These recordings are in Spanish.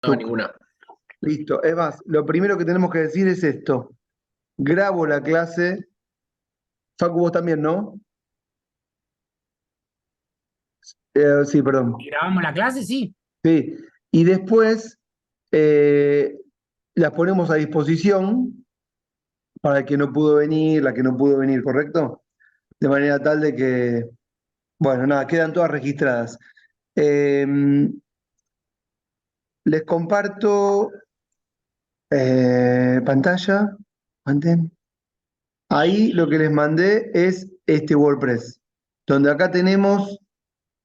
No, Tú. ninguna. Listo. Es más, lo primero que tenemos que decir es esto. Grabo la clase. Facu, vos también, ¿no? Sí, perdón. ¿Y grabamos la clase? Sí. Sí. Y después eh, las ponemos a disposición para el que no pudo venir, la que no pudo venir, ¿correcto? De manera tal de que, bueno, nada, quedan todas registradas. Eh, Les comparto pantalla. Mantén. Ahí lo que les mandé es este WordPress, donde acá tenemos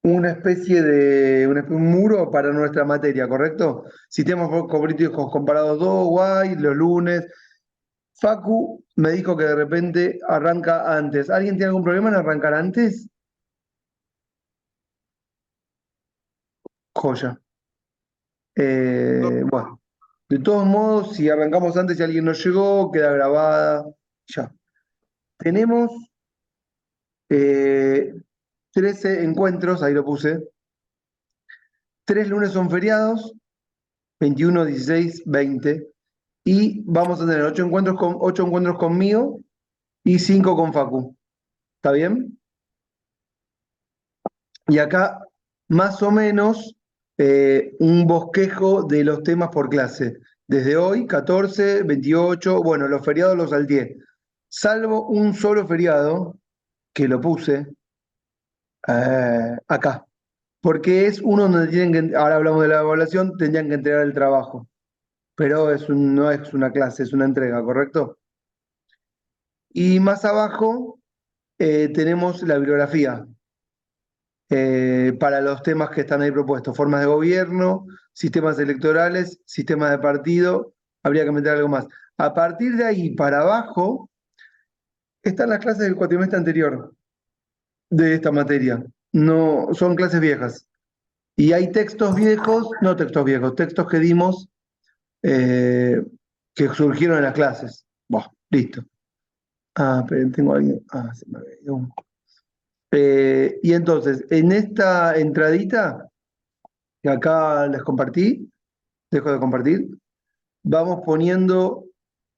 una especie de un muro para nuestra materia, ¿correcto? Sistemas políticos comparados 2, guay, los lunes. Facu me dijo que de repente arranca antes. ¿Alguien tiene algún problema en arrancar antes? Joya. Bueno, de todos modos, si arrancamos antes y alguien no llegó, queda grabada. Ya. Tenemos eh, 13 encuentros, ahí lo puse. 3 lunes son feriados, 21, 16, 20. Y vamos a tener 8 encuentros conmigo y 5 con Facu. ¿Está bien? Y acá, más o menos, un bosquejo de los temas por clase. Desde hoy, 14, 28, bueno, los feriados los salteé. Salvo un solo feriado, que lo puse acá. Porque es uno donde tienen que, ahora hablamos de la evaluación, tendrían que entregar el trabajo. Pero no es una clase, es una entrega, ¿correcto? Y más abajo tenemos la bibliografía para los temas que están ahí propuestos, formas de gobierno, sistemas electorales, sistemas de partido, habría que meter algo más. A partir de ahí para abajo están las clases del cuatrimestre anterior de esta materia. No, son clases viejas. Y hay textos viejos, no textos viejos, textos que dimos eh, que surgieron en las clases. Buah, listo. Ah, pero tengo alguien. Ah, se me había ido. Y entonces, en esta entradita que acá les compartí, dejo de compartir, vamos poniendo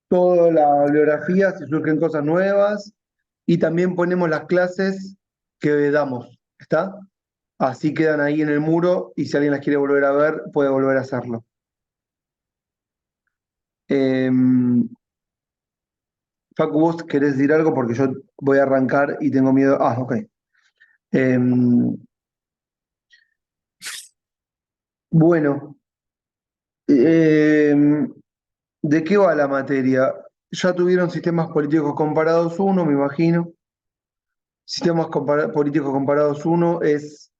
toda la bibliografía, si surgen cosas nuevas, y también ponemos las clases que damos, ¿está? Así quedan ahí en el muro y si alguien las quiere volver a ver, puede volver a hacerlo. Facu, ¿vos querés decir algo? Porque yo voy a arrancar y tengo miedo. Ah, ok. Em, bueno, em, ¿de qué va la materia? Ya tuvieron sistemas políticos comparados uno, me imagino. Políticos comparados uno es,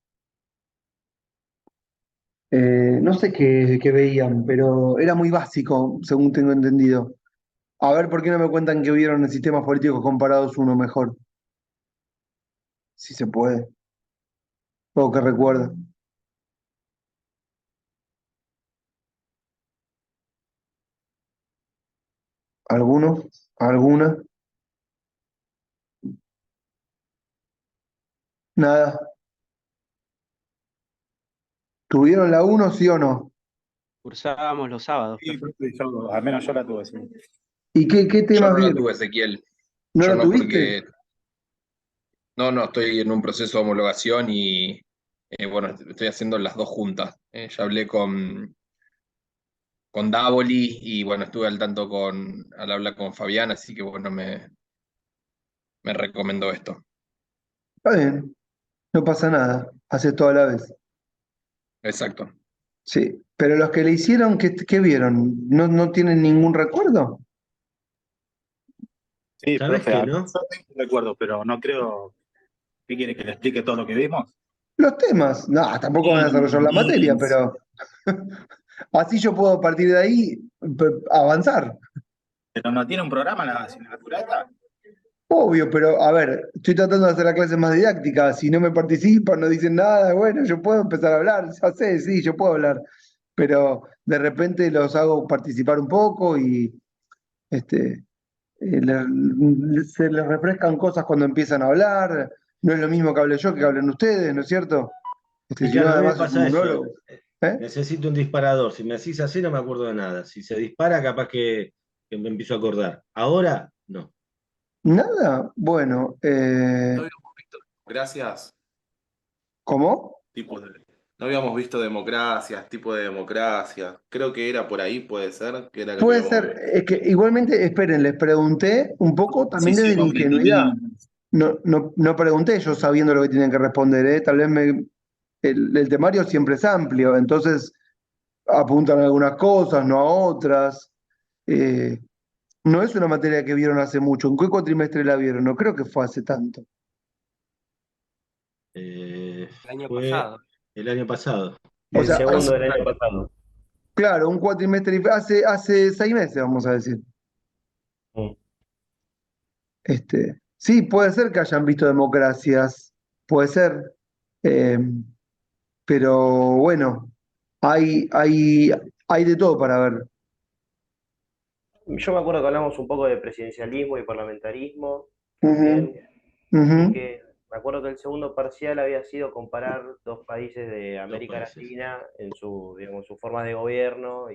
no sé qué veían, pero era muy básico, según tengo entendido. A ver, ¿por qué no me cuentan que vieron en sistemas políticos comparados uno mejor? Si se puede, o que recuerda. ¿Alguno? ¿Alguna? Nada. ¿Tuvieron la uno, sí o no? Cursábamos los sábados, Sí, profe. al menos yo la tuve, sí. ¿Y qué Yo temas no la vieron? tuve, Ezequiel. ¿No Yo la no, tuviste? porque no, estoy en un proceso de homologación y bueno, estoy haciendo las dos juntas. Ya hablé con Davoli y bueno, estuve al tanto al hablar con Fabián, así que bueno, me recomendó esto. Está bien, no pasa nada, haces toda la vez. Exacto. Sí, pero los que le hicieron, ¿qué vieron? ¿No tienen ningún recuerdo? Sí, ¿Sabés profe, que no? yo tengo recuerdo, pero no creo. ¿Qué quiere que le explique todo lo que vimos? Los temas, no, tampoco van a desarrollar la materia, Meetings, pero así yo puedo a partir de ahí avanzar. pero no tiene un programa la asignatura esta. Obvio, pero a ver, estoy tratando de hacer la clase más didáctica. Si no me participan, no dicen nada, bueno, yo puedo empezar a hablar. Ya sé, sí, yo puedo hablar. Pero de repente los hago participar un poco y este, se les refrescan cosas cuando empiezan a hablar. No es lo mismo que hable yo que hablen ustedes, ¿no es cierto? Y Si no, claro, a mí me además soy un pasa eso. monólogo. ¿Eh? Necesito un disparador. Si me decís así, no me acuerdo de nada. Si se dispara, capaz que me empiezo a acordar. Ahora, no. Nada, bueno, No habíamos visto democracias, ¿cómo? tipos de. No habíamos visto democracias, tipo de democracia. Creo que era por ahí, puede ser, que era lo que Puede habíamos ser, visto. es que igualmente, esperen, les pregunté un poco también desde la Posiciones ingenuidad. definidas. No pregunté yo sabiendo lo que tienen que responder, ¿eh? Tal vez el temario siempre es amplio, entonces apuntan a algunas cosas, no a otras. Eh, no es una materia que vieron hace mucho. ¿En qué cuatrimestre la vieron? No creo que fue hace tanto. El año Fue pasado. el año pasado. O El sea, segundo del año pasado. claro, un cuatrimestre, hace 6 meses, vamos a decir. Mm. Sí, puede ser que hayan visto democracias, puede ser, eh, pero bueno, hay, hay, hay de todo para ver. Yo me acuerdo que hablamos un poco de presidencialismo y parlamentarismo Ujú, también, ujú. y que me acuerdo que el segundo parcial había sido comparar dos países de Dos América países. Latina en digamos, su forma de gobierno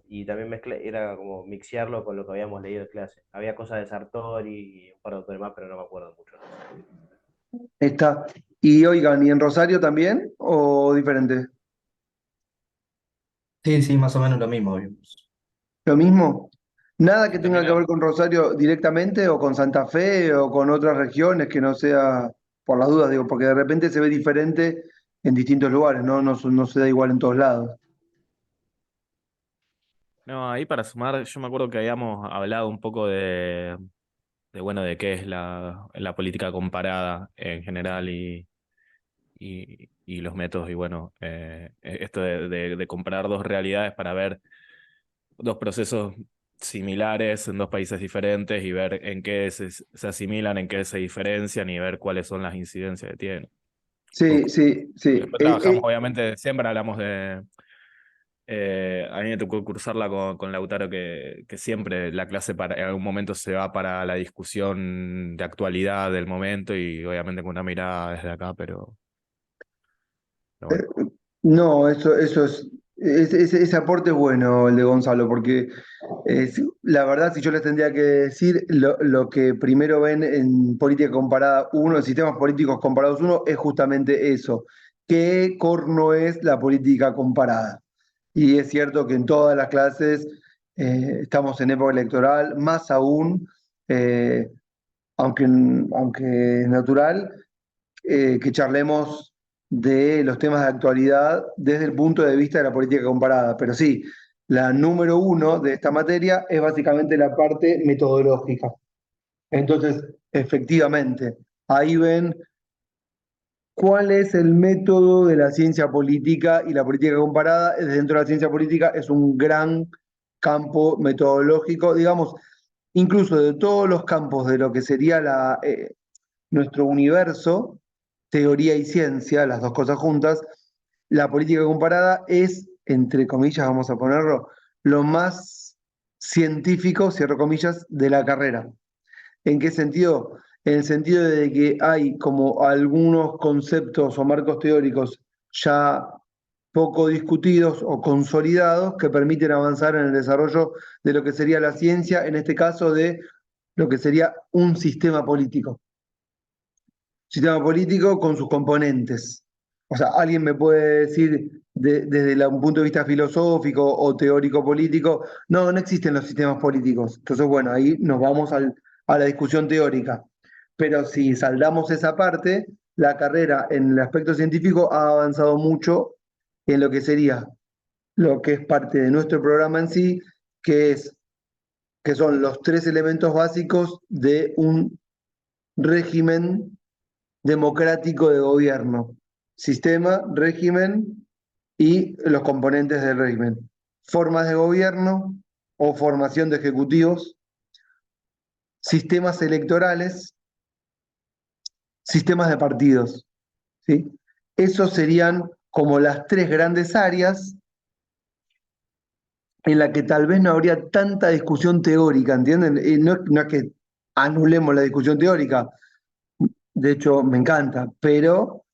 y también era como mixearlo con lo que habíamos leído en clase. Había cosas de Sartori y un par de autores más, pero no me acuerdo mucho. Está. Y oigan, ¿y en Rosario también o diferente? Sí, sí, más o menos lo mismo vimos. ¿Lo mismo? Nada que Y tenga también que ver con Rosario directamente o con Santa Fe o con otras regiones que no sea, por las dudas, digo, porque de repente se ve diferente en distintos lugares, ¿no? No se da igual en todos lados. No, ahí para sumar, yo me acuerdo que habíamos hablado un poco bueno, de qué es la política comparada en general y los métodos, y bueno, esto de comparar dos realidades para ver dos procesos similares en dos países diferentes y ver en qué se asimilan, en qué se diferencian y ver cuáles son las incidencias que tienen. Sí, sí, sí. Después trabajamos, obviamente, siempre hablamos a mí me tocó cursarla con Lautaro, que siempre la clase en algún momento se va para la discusión de actualidad del momento y obviamente con una mirada desde acá, pero bueno. No, eso ese aporte es bueno, el de Gonzalo, porque la verdad, si yo les tendría que decir, lo que primero ven en política comparada uno, en sistemas políticos comparados uno, es justamente eso. ¿Qué corno es la política comparada? Y es cierto que en todas las clases estamos en época electoral, más aún, eh, aunque es natural, que charlemos de los temas de actualidad desde el punto de vista de la política comparada. Pero sí, la número uno de esta materia es básicamente la parte metodológica. Entonces, efectivamente, ahí ven cuál es el método de la ciencia política y la política comparada. Dentro de la ciencia política es un gran campo metodológico, digamos, incluso de todos los campos de lo que sería nuestro universo, teoría y ciencia, las dos cosas juntas, la política comparada es, entre comillas, vamos a ponerlo, lo más científico, cierro comillas, de la carrera. ¿En qué sentido? En el sentido de que hay como algunos conceptos o marcos teóricos ya poco discutidos o consolidados que permiten avanzar en el desarrollo de lo que sería la ciencia, en este caso de lo que sería un sistema político. Sistema político con sus componentes. O sea, alguien me puede decir desde un punto de vista filosófico o teórico político, no existen los sistemas políticos. Entonces, bueno, ahí nos vamos a la discusión teórica. Pero si saldamos esa parte, la carrera en el aspecto científico ha avanzado mucho en lo que sería lo que es parte de nuestro programa en sí, que son los tres elementos básicos de un régimen democrático de gobierno. Sistema, régimen y los componentes del régimen. Formas de gobierno o formación de ejecutivos, sistemas electorales, sistemas de partidos. ¿Sí? Esos serían como las tres grandes áreas en la que tal vez no habría tanta discusión teórica, ¿entienden? No es que anulemos la discusión teórica, de hecho me encanta, pero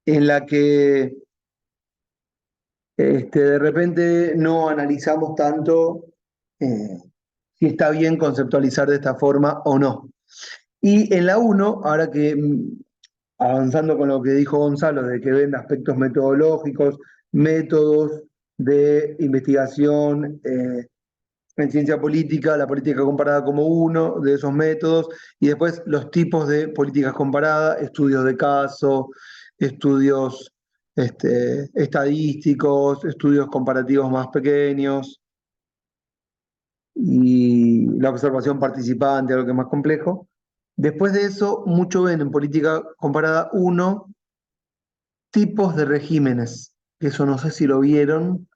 en la que de repente no analizamos tanto si está bien conceptualizar de esta forma o no. Y en la 1, ahora que avanzando con lo que dijo Gonzalo, de que ven aspectos metodológicos, métodos de investigación en ciencia política, la política comparada como uno de esos métodos, y después los tipos de políticas comparadas, estudios de caso, estudios estadísticos, estudios comparativos más pequeños, y la observación participante, algo que es más complejo. Después de eso, mucho ven en política comparada uno, tipos de regímenes, que eso no sé si lo vieron,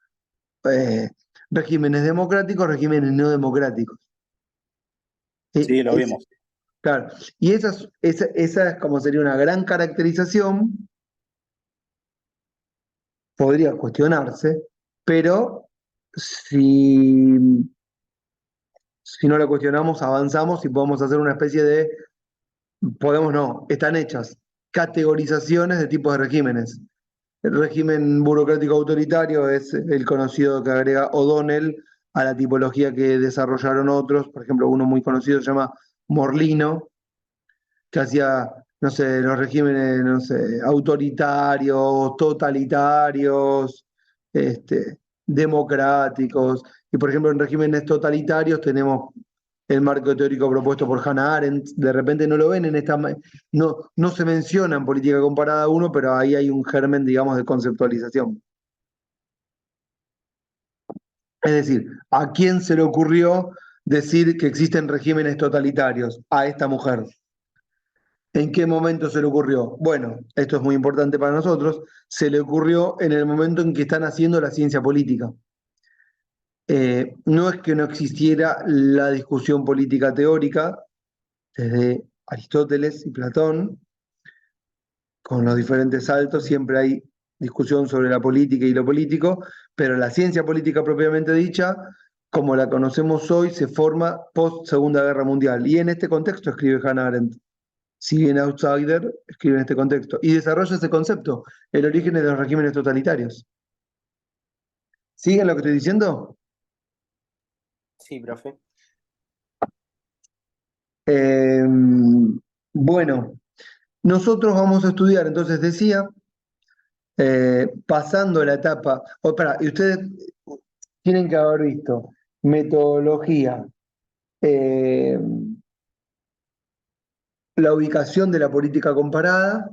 regímenes democráticos, regímenes no democráticos. Sí, lo vimos. Claro, y esa es como sería una gran caracterización, podría cuestionarse, pero si no la cuestionamos, avanzamos y podemos hacer una especie de, podemos no, están hechas categorizaciones de tipos de regímenes. El régimen burocrático autoritario es el conocido que agrega O'Donnell a la tipología que desarrollaron otros, por ejemplo, uno muy conocido se llama Morlino, que hacía, no sé, los regímenes, no sé, autoritarios, totalitarios, democráticos. Y por ejemplo, en regímenes totalitarios tenemos el marco teórico propuesto por Hannah Arendt. De repente no lo ven en esta, no se menciona en política comparada uno, pero ahí hay un germen, digamos, de conceptualización. Es decir, ¿a quién se le ocurrió decir que existen regímenes totalitarios? A esta mujer. ¿En qué momento se le ocurrió? Bueno, esto es muy importante para nosotros. Se le ocurrió en el momento en que están haciendo la ciencia política. No es que no existiera la discusión política teórica desde Aristóteles y Platón, con los diferentes saltos, siempre hay discusión sobre la política y lo político, pero la ciencia política propiamente dicha, como la conocemos hoy, se forma post Segunda Guerra Mundial. Y en este contexto escribe Hannah Arendt. Si bien outsider, escribe en este contexto. Y desarrolla ese concepto, el origen de los regímenes totalitarios. ¿Siguen lo que estoy diciendo? Sí, profe. Bueno, nosotros vamos a estudiar, entonces decía, pasando la etapa, y ustedes tienen que haber visto metodología, la ubicación de la política comparada,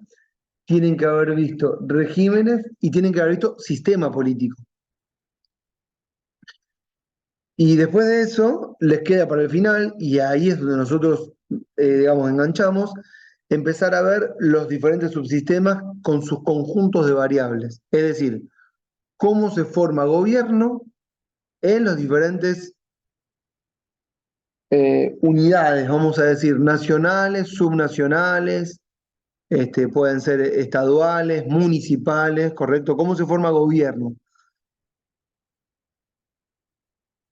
tienen que haber visto regímenes y tienen que haber visto sistema político. Y después de eso, les queda para el final, y ahí es donde nosotros, digamos, enganchamos, empezar a ver los diferentes subsistemas con sus conjuntos de variables. Es decir, cómo se forma gobierno en los diferentes unidades, vamos a decir, nacionales, subnacionales, pueden ser estaduales, municipales, ¿correcto? ¿Cómo se forma gobierno?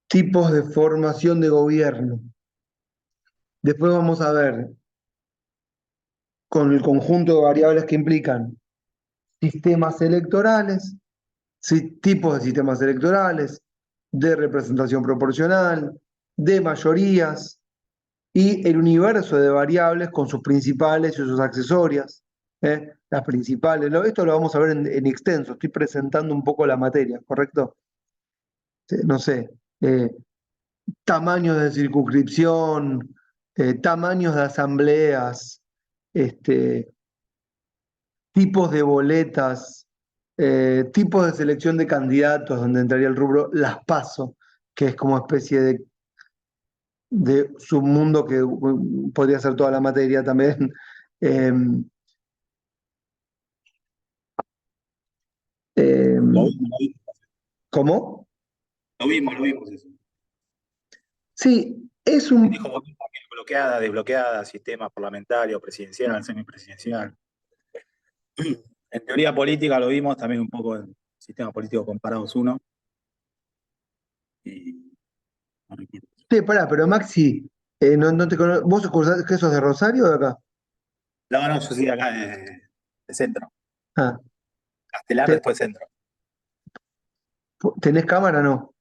Tipos de formación de gobierno. Después vamos a ver con el conjunto de variables que implican sistemas electorales, tipos de sistemas electorales, de representación proporcional, de mayorías, y el universo de variables con sus principales y sus accesorias. Las principales, esto lo vamos a ver en extenso, estoy presentando un poco la materia, ¿correcto? No sé, tamaños de circunscripción, tamaños de asambleas, tipos de boletas, tipos de selección de candidatos, donde entraría el rubro las PASO, que es como especie de submundo que podría ser toda la materia también. ¿Cómo? Lo vimos eso. Sí, es un... Dijo bloqueada, desbloqueada, sistema parlamentario, presidencial, semipresidencial. En teoría política lo vimos también un poco en sistema político comparados uno. Y no recuerdo. Sí, pará, pero Maxi, no te ¿vos sos de Rosario o de acá? No, yo soy de acá de centro. Ah, Castelar, después centro. ¿Tenés cámara? No.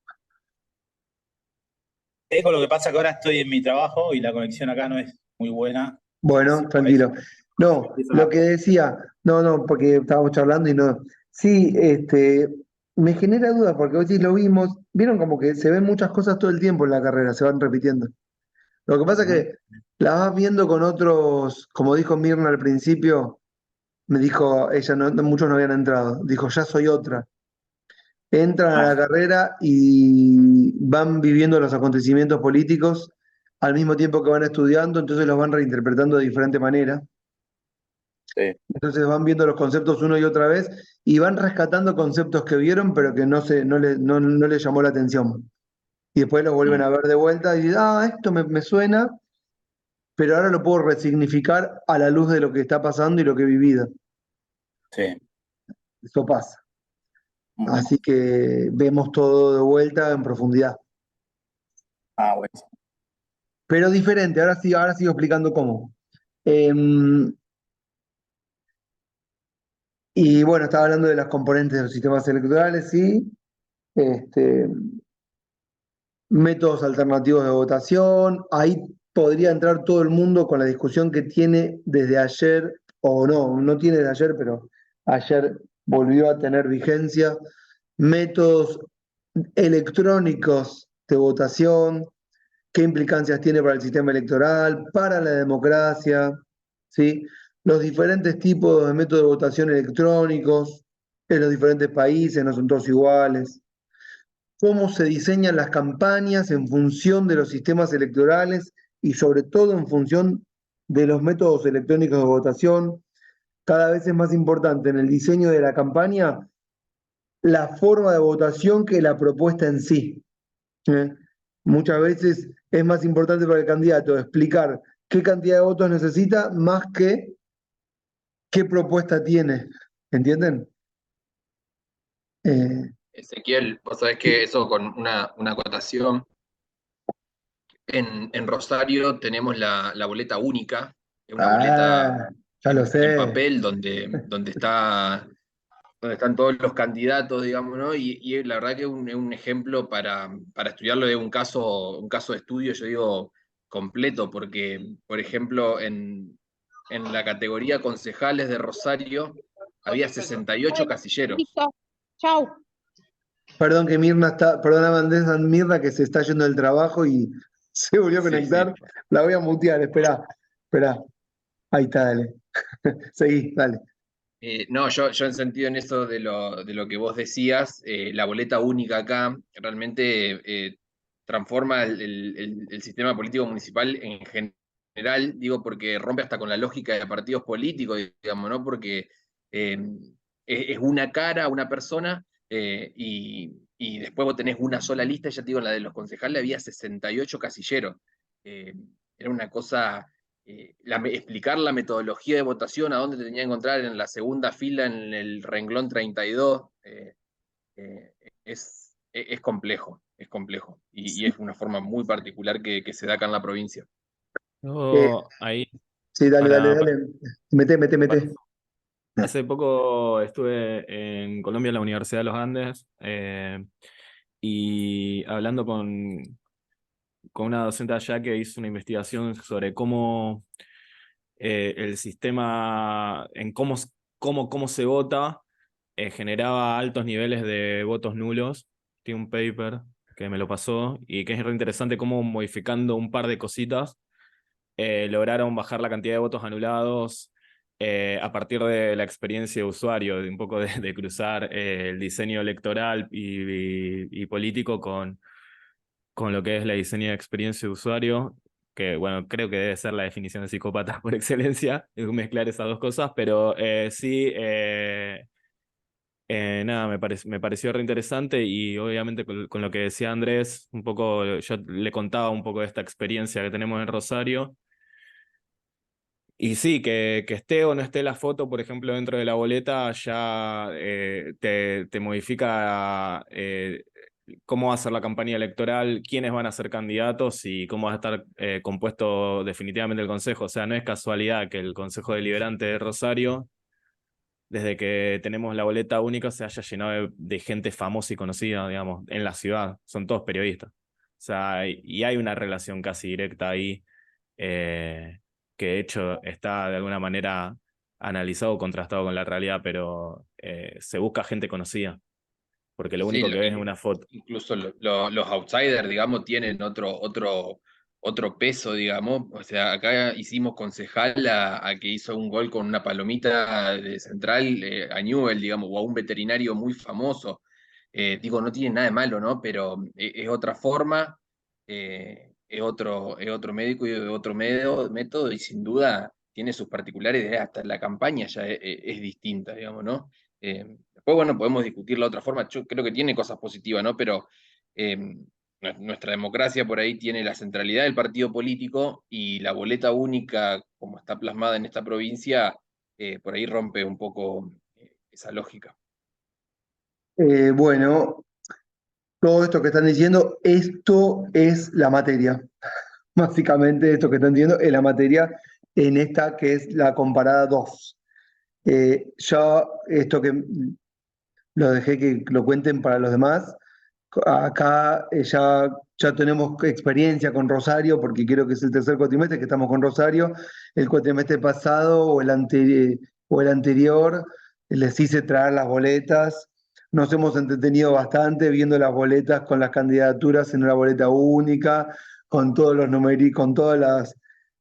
Con lo que pasa que ahora estoy en mi trabajo y la conexión acá no es muy buena. Bueno, Por ahí tranquilo. No, empiezo lo la- que decía, no, porque estábamos charlando y no. Sí, me genera dudas porque hoy sí lo vimos, vieron como que se ven muchas cosas todo el tiempo en la carrera, se van repitiendo. Lo que pasa es Ujú. que la vas viendo con otros, como dijo Mirna al principio, me dijo, ella muchos no habían entrado, dijo, ya soy otra. Entran a la Ah, carrera y van viviendo los acontecimientos políticos al mismo tiempo que van estudiando, entonces los van reinterpretando de diferente manera. sí. Entonces van viendo los conceptos una y otra vez y van rescatando conceptos que vieron, pero que no les llamó la atención. Y después los vuelven Mm, a ver de vuelta y dicen, esto me suena, pero ahora lo puedo resignificar a la luz de lo que está pasando y lo que he vivido. sí. Eso pasa. Ujú. Así que vemos todo de vuelta en profundidad. Bueno. Pero diferente, ahora sigo explicando cómo. Em, y bueno, estaba hablando de las componentes de los sistemas electorales, sí. Este, métodos alternativos de votación. Ahí podría entrar todo el mundo con la discusión que tiene desde ayer, o no tiene desde ayer, pero ayer volvió a tener vigencia. Métodos electrónicos de votación, qué implicancias tiene para el sistema electoral, para la democracia, ¿sí? Los diferentes tipos de métodos de votación electrónicos en los diferentes países, no son todos iguales, cómo se diseñan las campañas en función de los sistemas electorales y sobre todo en función de los métodos electrónicos de votación. Cada vez es más importante en el diseño de la campaña la forma de votación que la propuesta en sí. ¿Eh? Muchas veces es más importante para el candidato explicar qué cantidad de votos necesita más que qué propuesta tiene. ¿Entienden? Eh, Ezequiel, vos sabés que eso con una acotación. En Rosario tenemos la boleta única, es una boleta ah, ya lo en sé. papel donde están todos los candidatos, digamos, ¿no? Y la verdad que es un ejemplo para estudiarlo, es un caso de estudio, yo digo, completo, porque, por ejemplo, en la categoría concejales de Rosario había 68 casilleros. Listo. Chau. Perdón que Mirna está, perdona Andrés, Mirna que se está yendo del trabajo y se volvió a Sí, sí. conectar. La voy a mutear, espera. Ahí está, dale. Seguí, dale. No, yo en sentido en eso de lo que vos decías, la boleta única acá realmente transforma el sistema político municipal en general, digo, porque rompe hasta con la lógica de partidos políticos, digamos, ¿no? Porque es una cara, una persona, y después vos tenés una sola lista, ya te digo, en la de los concejales había 68 casilleros. Eh, Era una cosa explicar la metodología de votación, a dónde te tenía que encontrar en la segunda fila, en el renglón 32, eh, es complejo, es complejo. Y es una forma muy particular que se da acá en la provincia. Eh, Yo ahí, sí, para, dale. Mete. hace poco estuve en Colombia, en la Universidad de los Andes, y hablando con una docente allá que hizo una investigación sobre cómo el sistema, en cómo se vota, generaba altos niveles de votos nulos. Tiene un paper que me lo pasó y que es re interesante cómo modificando un par de cositas lograron bajar la cantidad de votos anulados a partir de la experiencia de usuario, de un poco de cruzar el diseño electoral y político con lo que es la diseño de experiencia de usuario, que bueno, creo que debe ser la definición de psicópata por excelencia, es mezclar esas dos cosas, pero sí, nada, me pareció re interesante y obviamente con lo que decía Andrés, un poco, yo le contaba un poco de esta experiencia que tenemos en Rosario. Y sí, que esté o no esté la foto, por ejemplo, dentro de la boleta, ya te modifica cómo va a ser la campaña electoral, quiénes van a ser candidatos y cómo va a estar compuesto definitivamente el Consejo. O sea, no es casualidad que el Consejo Deliberante de Rosario desde que tenemos la boleta única se haya llenado de gente famosa y conocida, digamos, en la ciudad. Son todos periodistas. O sea, y hay una relación casi directa ahí, que de hecho está de alguna manera analizado o contrastado con la realidad, pero se busca gente conocida, porque lo Sí, único que ves es una foto. incluso los outsiders, digamos, tienen otro peso, digamos. O sea, acá hicimos concejal a que hizo un gol con una palomita de central, a Newell, digamos, o a un veterinario muy famoso. Digo, no tiene nada de malo, ¿no? Pero es otra forma, es otro médico y otro método, y sin duda tiene sus particulares, hasta la campaña ya es distinta, digamos, ¿no? Después, bueno, podemos discutir la otra forma. Yo creo que tiene cosas positivas, ¿no? Pero nuestra democracia por ahí tiene la centralidad del partido político, y la boleta única, como está plasmada en esta provincia, por ahí rompe un poco esa lógica. Bueno, todo esto que están diciendo, esto es la materia. Básicamente, esto que están diciendo es la materia en esta que es la comparada 2. Ya esto que lo dejé que lo cuenten para los demás. Acá ya tenemos experiencia con Rosario, porque creo que es el tercer cuatrimestre que estamos con Rosario. El cuatrimestre pasado o el anterior les hice traer las boletas. Nos hemos entretenido bastante viendo las boletas con las candidaturas en una boleta única, con todos los numeritos, con todas las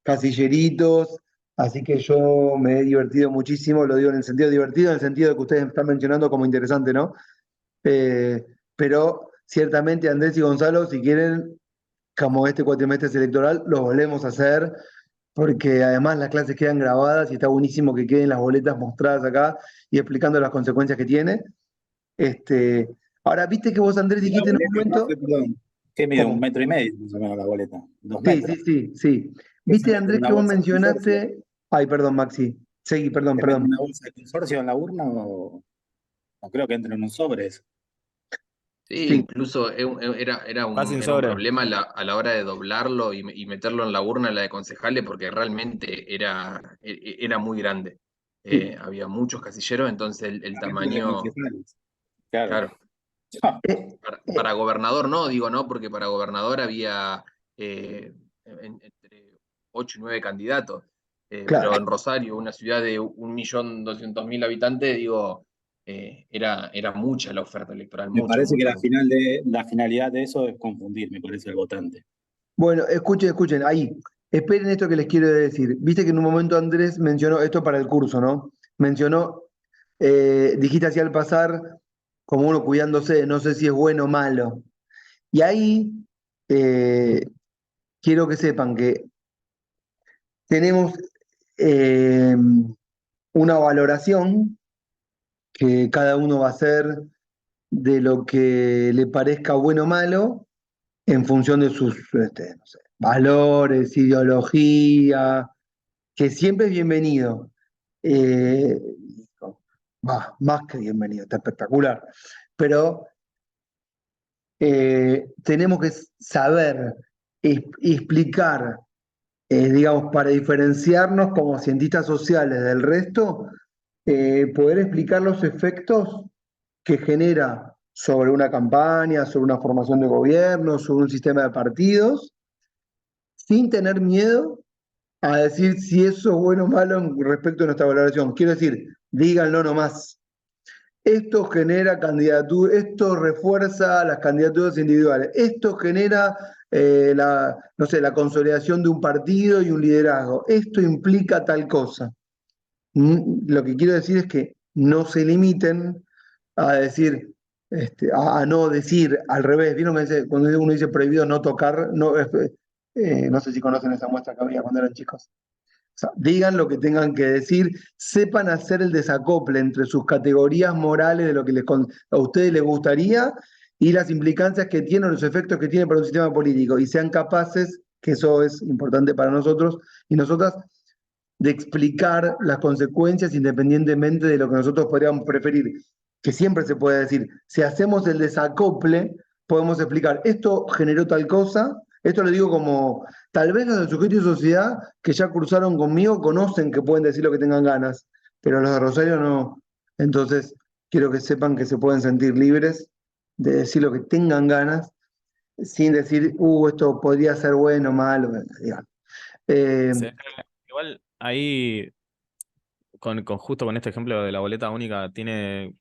casilleritos. Así que yo me he divertido muchísimo, lo digo en el sentido divertido, en el sentido de que ustedes están mencionando como interesante, ¿no? Pero ciertamente Andrés y Gonzalo, si quieren, como este cuatrimestre es electoral, lo volvemos a hacer, porque además las clases quedan grabadas y está buenísimo que queden las boletas mostradas acá y explicando las consecuencias que tiene. Ahora, viste que vos, Andrés, La dijiste en un boleta, momento. perdón, ¿qué mide? ¿Cómo? 1,5 metros más o menos la boleta. 2 Sí, metros. sí. ¿Qué se Viste, mete en Andrés, una que vos bolsa de consorcio? mencionaste. Ay, perdón, Maxi. Seguí, perdón, ¿Se mete en perdón. una bolsa de consorcio en la urna o no creo que entre en un sobre eso? Sí, Sí, incluso Va sin era un sobre. problema a la hora de doblarlo y meterlo en la urna, la de concejales, porque realmente era muy grande. sí. Había muchos casilleros, entonces el Entre los tamaño, concejales. Claro. claro, Eh, para gobernador no, digo, ¿no? Porque para gobernador había entre 8 y 9 candidatos. Pero claro. en Rosario, una ciudad de 1.200.000 habitantes, digo, era mucha la oferta electoral, Me mucha, parece que mucha, mucha. la finalidad de eso es confundir, me parece, al votante. Bueno, escuchen, ahí. Esperen esto que les quiero decir. Viste que en un momento Andrés mencionó esto para el curso, ¿no? Mencionó, dijiste así al pasar, como uno cuidándose, no sé si es bueno o malo. Y ahí eh, quiero que sepan que tenemos eh, una valoración que cada uno va a hacer de lo que le parezca bueno o malo en función de sus no sé, valores, ideología, que siempre es bienvenido. Eh, más que bienvenido, está espectacular. Pero tenemos que saber explicar, digamos, para diferenciarnos como cientistas sociales del resto, poder explicar los efectos que genera sobre una campaña, sobre una formación de gobierno, sobre un sistema de partidos, sin tener miedo a decir si eso es bueno o malo respecto a nuestra valoración. Quiero decir, díganlo nomás. Esto genera candidatura, esto refuerza las candidaturas individuales, esto genera no sé, la consolidación de un partido y un liderazgo, esto implica tal cosa. Lo que quiero decir es que no se limiten a decir, a no decir al revés. ¿Vieron que cuando uno dice prohibido no tocar? No sé si conocen esa muestra que había cuando eran chicos. O sea, digan lo que tengan que decir, sepan hacer el desacople entre sus categorías morales de lo que a ustedes les gustaría y las implicancias que tienen, los efectos que tiene para un sistema político, y sean capaces, que eso es importante para nosotros y nosotras, de explicar las consecuencias independientemente de lo que nosotros podríamos preferir. Que siempre se puede decir, si hacemos el desacople, podemos explicar, esto generó tal cosa. Esto lo digo como, tal vez los de Sujeto y Sociedad que ya cursaron conmigo conocen que pueden decir lo que tengan ganas, pero los de Rosario no, Entonces, quiero que sepan que se pueden sentir libres de decir lo que tengan ganas, sin decir, esto podría ser bueno o malo, digamos. Sí, igual ahí, justo con este ejemplo de la boleta única, tiene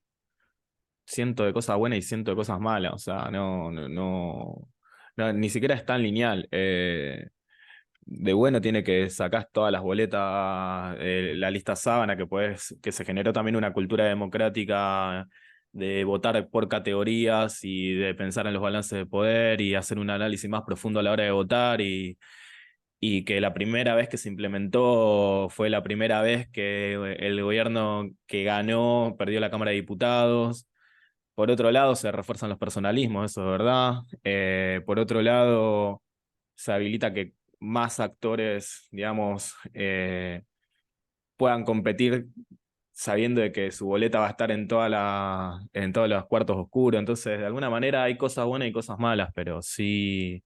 cientos de cosas buenas y cientos de cosas malas. O sea, ni siquiera es tan lineal. De bueno tiene que sacás todas las boletas, la lista sábana, que se generó también una cultura democrática de votar por categorías y de pensar en los balances de poder y hacer un análisis más profundo a la hora de votar y que la primera vez que se implementó fue la primera vez que el gobierno que ganó perdió la Cámara de Diputados. Por otro lado, se refuerzan los personalismos, eso es verdad. Por otro lado, se habilita que más actores, digamos, puedan competir sabiendo de que su boleta va a estar en todos los cuartos oscuros. Entonces, de alguna manera hay cosas buenas y cosas malas, pero sí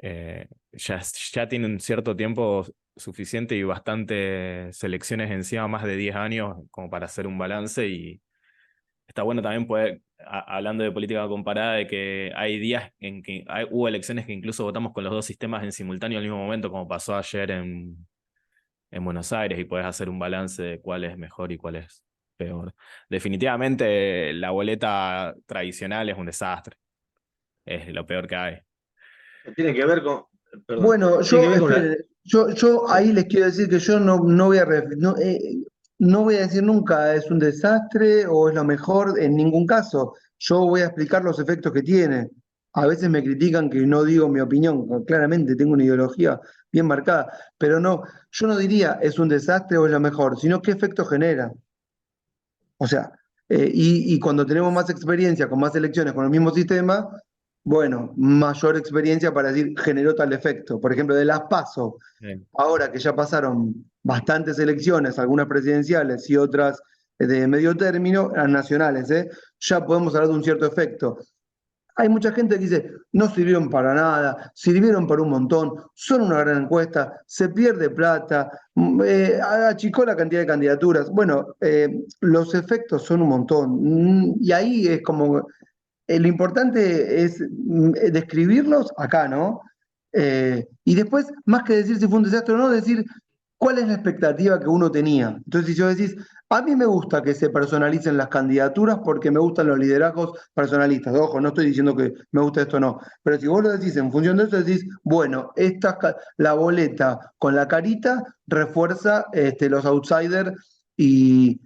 ya tiene un cierto tiempo suficiente y bastantes elecciones encima, más de 10 años, como para hacer un balance. Y está bueno también poder, hablando de política comparada, de que hay días en que hubo elecciones que incluso votamos con los dos sistemas en simultáneo al mismo momento, como pasó ayer en Buenos Aires, y podés hacer un balance de cuál es mejor y cuál es peor. Definitivamente la boleta tradicional es un desastre, es lo peor que hay. Tiene que ver con. Perdón. Bueno, Tiene que ver con esperen, yo ahí les quiero decir que yo no voy a no voy a decir nunca es un desastre o es lo mejor en ningún caso. Yo voy a explicar los efectos que tiene. A veces me critican que no digo mi opinión, claramente tengo una ideología bien marcada, pero no, yo no diría es un desastre o es lo mejor, sino qué efecto genera. O sea, y cuando tenemos más experiencia con más elecciones con el mismo sistema, bueno, mayor experiencia para decir generó tal efecto. Por ejemplo, de las PASO, ahora que ya pasaron bastantes elecciones, algunas presidenciales y otras de medio término, las nacionales, ya podemos hablar de un cierto efecto. Hay mucha gente que dice, no sirvieron para nada, sirvieron para un montón, son una gran encuesta, se pierde plata, achicó la cantidad de candidaturas. Bueno, los efectos son un montón. Y ahí es como, lo importante es describirlos acá, ¿no? Y después, más que decir si fue un desastre o no, decir cuál es la expectativa que uno tenía. Entonces, si yo decís, a mí me gusta que se personalicen las candidaturas porque me gustan los liderazgos personalistas. Ojo, no estoy diciendo que me gusta esto o no, pero si vos lo decís en función de eso, decís, bueno, la boleta con la carita refuerza los outsiders y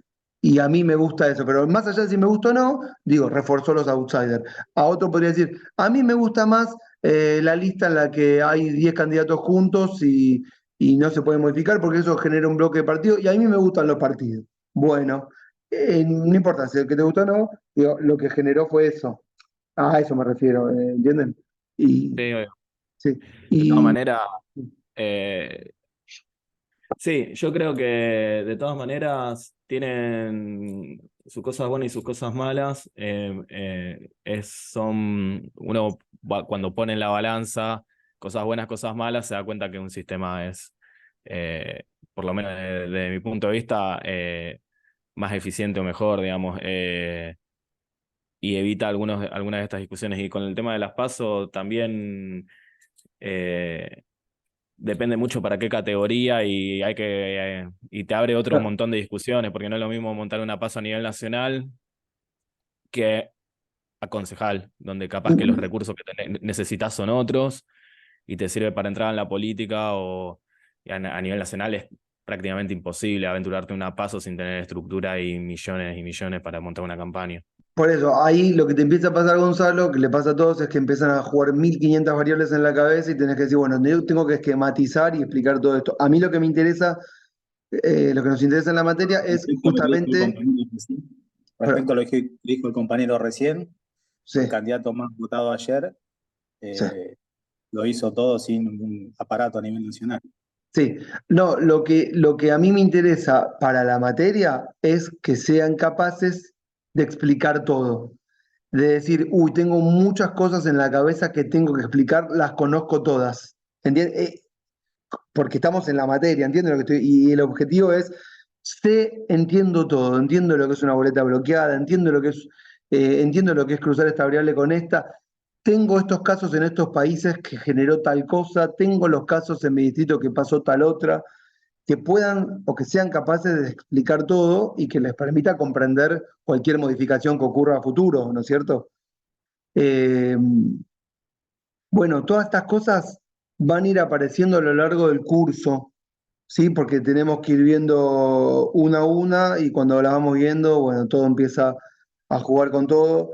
a mí me gusta eso, pero más allá de si me gusta o no, digo, reforzó los outsiders. A otro podría decir, a mí me gusta más la lista en la que hay 10 candidatos juntos y no se puede modificar porque eso genera un bloque de partidos y a mí me gustan los partidos. Bueno, no importa si el que te gusta o no, digo, lo que generó fue eso. A eso me refiero, ¿entienden? Y, Sí, obvio. sí, De y todas maneras, sí, yo creo que de todas maneras tienen sus cosas buenas y sus cosas malas. Uno cuando pone en la balanza cosas buenas, cosas malas, se da cuenta que un sistema es, por lo menos desde mi punto de vista, más eficiente o mejor, digamos, y evita algunas de estas discusiones. Y con el tema de las PASO también depende mucho para qué categoría y te abre otro montón de discusiones, porque no es lo mismo montar una PASO a nivel nacional que a concejal, donde capaz que los recursos que necesitas son otros y te sirve para entrar en la política y a nivel nacional es prácticamente imposible aventurarte una PASO sin tener estructura y millones para montar una campaña. por eso, ahí lo que te empieza a pasar, Gonzalo, que le pasa a todos, es que empiezan a jugar 1500 variables en la cabeza y tenés que decir, bueno, yo tengo que esquematizar y explicar todo esto. A mí lo que me interesa, lo que nos interesa en la materia es justamente... Respecto a lo que dijo el compañero recién, Sí, el candidato más votado ayer sí. lo hizo todo sin un aparato a nivel nacional. Sí, no, lo que a mí me interesa para la materia es que sean capaces de explicar todo. De decir, uy, tengo muchas cosas en la cabeza que tengo que explicar, las conozco todas. ¿Entiendes? Porque estamos en la materia, ¿entiendes lo que estoy? Y el objetivo es entiendo todo, entiendo lo que es una boleta bloqueada, entiendo lo que es cruzar esta variable con esta. Tengo estos casos en estos países que generó tal cosa, tengo los casos en mi distrito que pasó tal otra, que puedan o que sean capaces de explicar todo y que les permita comprender cualquier modificación que ocurra a futuro, ¿no es cierto? Eh, bueno, todas estas cosas van a ir apareciendo a lo largo del curso, ¿sí? Porque tenemos que ir viendo una a una y cuando la vamos viendo, bueno, todo empieza a jugar con todo.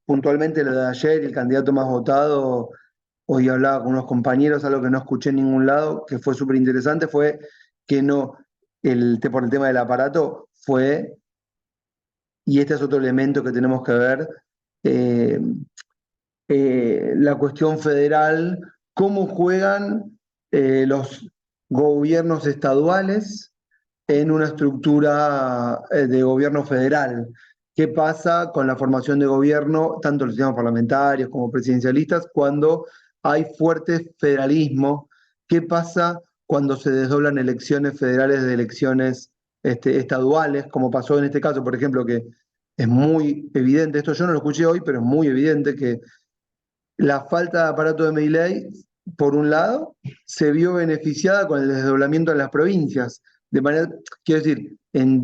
Puntualmente lo de ayer, el candidato más votado, hoy hablaba con unos compañeros, algo que no escuché en ningún lado, que fue súper interesante, fue que no, por el tema del aparato, fue, y este es otro elemento que tenemos que ver, eh, la cuestión federal, cómo juegan los gobiernos estaduales en una estructura de gobierno federal. ¿Qué pasa con la formación de gobierno, tanto los sistemas parlamentarios como presidencialistas, cuando hay fuerte federalismo? ¿Qué pasa cuando se desdoblan elecciones federales de elecciones estaduales, como pasó en este caso, por ejemplo, que es muy evidente, esto yo no lo escuché hoy, pero es muy evidente que la falta de aparato de Milei, por un lado, se vio beneficiada con el desdoblamiento de las provincias. De manera, quiero decir, en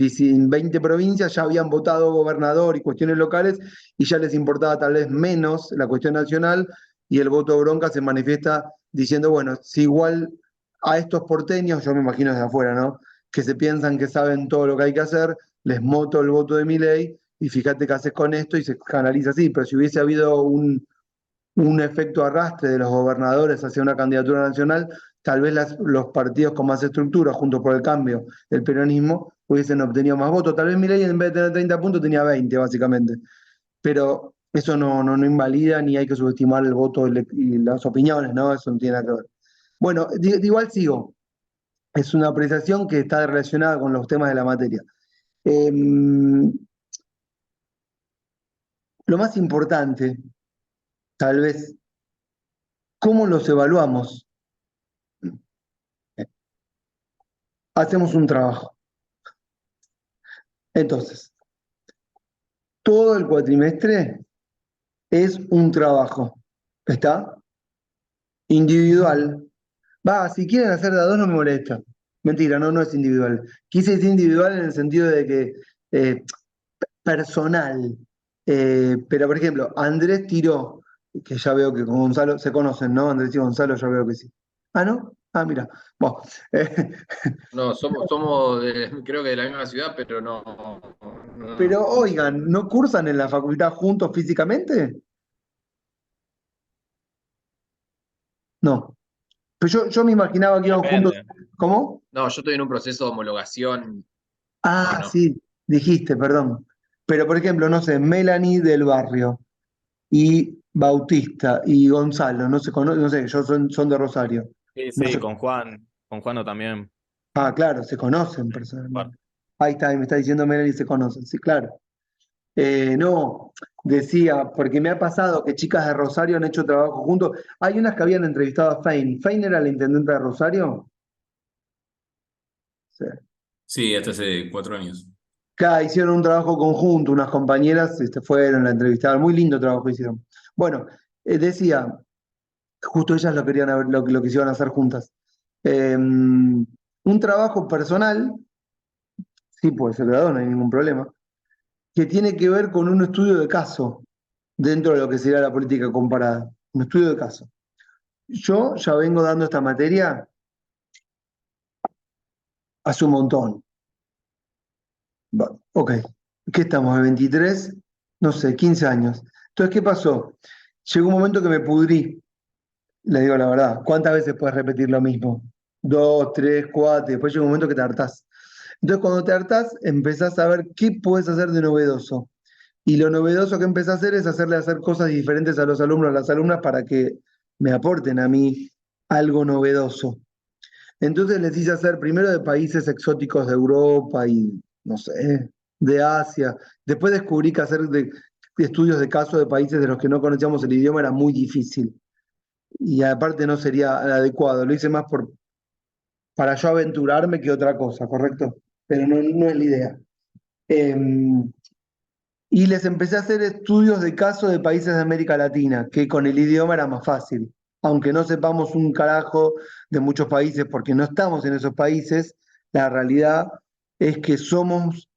20 provincias ya habían votado gobernador y cuestiones locales y ya les importaba tal vez menos la cuestión nacional y el voto bronca se manifiesta diciendo, bueno, si igual a estos porteños, yo me imagino desde afuera, ¿no? Que se piensan que saben todo lo que hay que hacer, les moto el voto de Milei y fíjate qué haces con esto y se canaliza así, pero si hubiese habido un efecto arrastre de los gobernadores hacia una candidatura nacional, tal vez los partidos con más estructura, junto por el cambio del peronismo, hubiesen obtenido más votos. Tal vez Milei en vez de tener 30 puntos tenía 20, básicamente. Pero eso no invalida ni hay que subestimar el voto y las opiniones, ¿no? Eso no tiene nada que ver. Bueno, igual sigo. Es una apreciación que está relacionada con los temas de la materia. Lo más importante, tal vez, ¿cómo los evaluamos? Hacemos un trabajo. Entonces, todo el cuatrimestre es un trabajo. ¿Está? Individual. Va, si quieren hacer de a dos no me molesta. Mentira, no es individual. Quise decir individual en el sentido de que eh, personal. Pero, por ejemplo, Andrés tiró, que ya veo que con Gonzalo se conocen, ¿no? Andrés y Gonzalo ya veo que sí. Ah, ¿no? Ah, mira. Bueno, No, somos creo que de la misma ciudad, pero no. pero oigan, ¿no cursan en la facultad juntos físicamente? No. Pero yo me imaginaba que iban juntos. Depende. ¿Cómo? No, yo estoy en un proceso de homologación. Ah, No. sí, dijiste, perdón. Pero, por ejemplo, no sé, Melanie del Barrio y Bautista y Gonzalo, no se conocen, no sé, ellos son de Rosario. Sí, No sí, se- con Juano también. ah, claro, se conocen Bueno, personalmente. Ahí está, me está diciendo Melanie, se conocen, sí, claro. No, decía, porque me ha pasado que chicas de Rosario han hecho trabajo juntos. Hay unas que habían entrevistado a Fein. ¿Fein era la intendente de Rosario? Sí. Sí, hasta hace 4 años. Claro, hicieron un trabajo conjunto, unas compañeras fueron, la entrevistaron, muy lindo trabajo hicieron. Bueno, decía, justo ellas lo querían lo quisieron hacer juntas. Un trabajo personal, sí puede ser de a dos, no hay ningún problema, que tiene que ver con un estudio de caso dentro de lo que sería la política comparada. Un estudio de caso. Yo ya vengo dando esta materia hace un montón. Ok, ¿qué estamos? ¿De 23? No sé, 15 años. Entonces, ¿qué pasó? Llegó un momento que me pudrí, le digo la verdad. ¿Cuántas veces puedes repetir lo mismo? 2, 3, 4, y después llega un momento que te hartás. Entonces, cuando te hartás, empezás a ver qué puedes hacer de novedoso. Y lo novedoso que empecé a hacer es hacerle hacer cosas diferentes a los alumnos, a las alumnas, para que me aporten a mí algo novedoso. Entonces les hice hacer primero de países exóticos de Europa y, no sé, de Asia. Después descubrí que hacer de estudios de casos de países de los que no conocíamos el idioma era muy difícil. Y aparte no sería adecuado. Lo hice más para yo aventurarme que otra cosa, ¿correcto? Pero no es la idea. Y les empecé a hacer estudios de caso de países de América Latina, que con el idioma era más fácil. Aunque no sepamos un carajo de muchos países porque no estamos en esos países, la realidad es que somos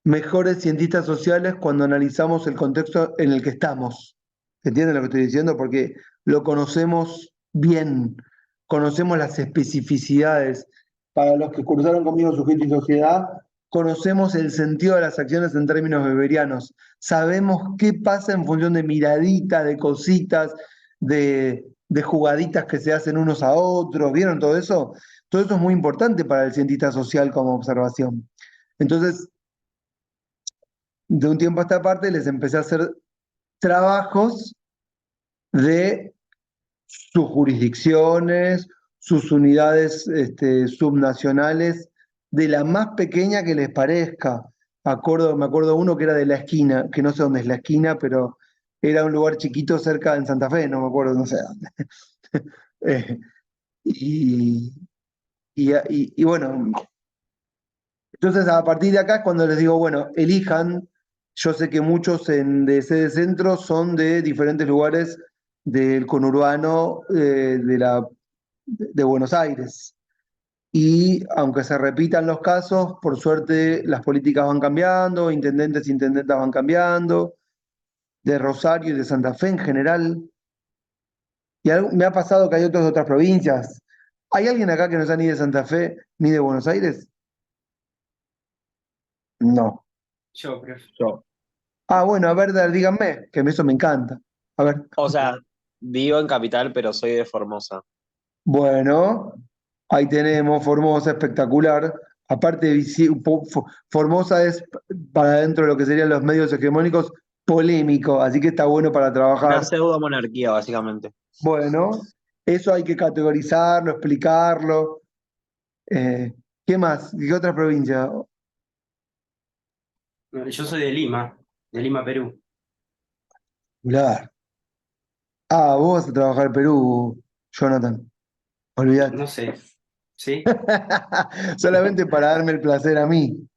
mejores cientistas sociales cuando analizamos el contexto en el que estamos. ¿Entienden lo que estoy diciendo? Porque lo conocemos bien, conocemos las especificidades. Para los que cursaron conmigo Sujeto y Sociedad, conocemos el sentido de las acciones en términos weberianos. Sabemos qué pasa en función de miraditas, de cositas, de jugaditas que se hacen unos a otros. ¿Vieron todo eso? Todo eso es muy importante para el cientista social como observación. Entonces, de un tiempo a esta parte les empecé a hacer trabajos de sus jurisdicciones, sus unidades subnacionales, de la más pequeña que les parezca. Me acuerdo uno que era de la esquina, que no sé dónde es la esquina, pero era un lugar chiquito cerca en Santa Fe, no me acuerdo, no sé dónde. Eh, y, y bueno, entonces a partir de acá es cuando les digo, bueno, elijan. Yo sé que muchos de sede centro son de diferentes lugares del conurbano de Buenos Aires. Y aunque se repitan los casos, por suerte las políticas van cambiando, intendentes e intendentas van cambiando, de Rosario y de Santa Fe en general. Y me ha pasado que hay otros de otras provincias. ¿Hay alguien acá que no sea ni de Santa Fe ni de Buenos Aires? No. Yo creo. Yo. Ah, bueno, a ver, díganme, que eso me encanta. A ver. O sea, vivo en Capital, pero soy de Formosa. Bueno, ahí tenemos Formosa, espectacular. Aparte, Formosa es para dentro de lo que serían los medios hegemónicos polémico, así que está bueno para Una trabajar. pseudo monarquía, básicamente. Bueno, eso hay que categorizarlo, explicarlo. Eh, ¿Qué más? ¿Qué otra provincia? Yo soy de Lima, Perú. Espectacular. Ah, vos vas a trabajar en Perú, Jonathan. Olvídate. No sé. ¿Sí? Solamente para darme el placer a mí,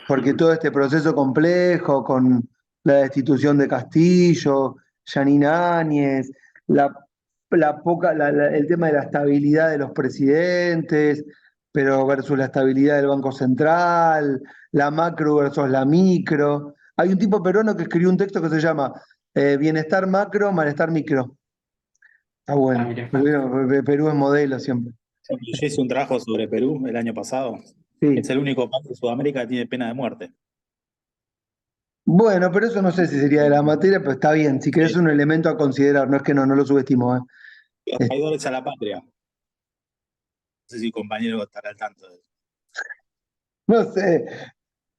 porque todo este proceso complejo con la destitución de Castillo, Yanine Áñez, el tema de la estabilidad de los presidentes, pero versus la estabilidad del Banco Central, la macro versus la micro. Hay un tipo peruano que escribió un texto que se llama Bienestar macro, malestar micro. Está bueno. Mira. Perú es modelo siempre. Yo hice un trabajo sobre Perú el año pasado. Sí. Es el único país de Sudamérica que tiene pena de muerte. Bueno, pero eso no sé si sería de la materia, pero está bien. Si querés un elemento a considerar, no es que no lo subestimo. Los traidores a la patria. No sé si el compañero estará al tanto de eso. No sé.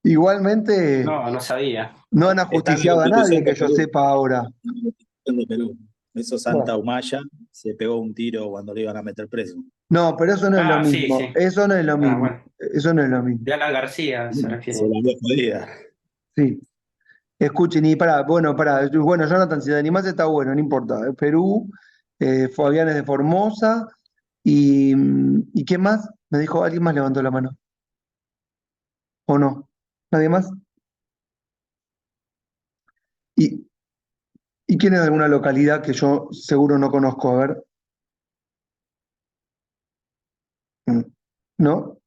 Igualmente, No sabía. no han Está en la ajusticiado a nadie Constitución que de yo Perú. sepa ahora. En la Constitución de Perú. Eso Santa Bueno, Humaya se pegó un tiro cuando lo iban a meter preso. no, pero eso no es lo Ah, sí, mismo. sí. Eso no es lo Ah, mismo. bueno. Eso no es lo mismo. De Alan García se Se refiere. la había jodida. Sí. Escuchen, y bueno, Jonathan, si te animás está bueno, no importa. Perú, Fabián es de Formosa, ¿y qué más? Me dijo, alguien más levantó la mano. ¿O no? ¿Nadie más? ¿Y, y quién es de alguna localidad que yo seguro no conozco? A ver. Mm, ¿No?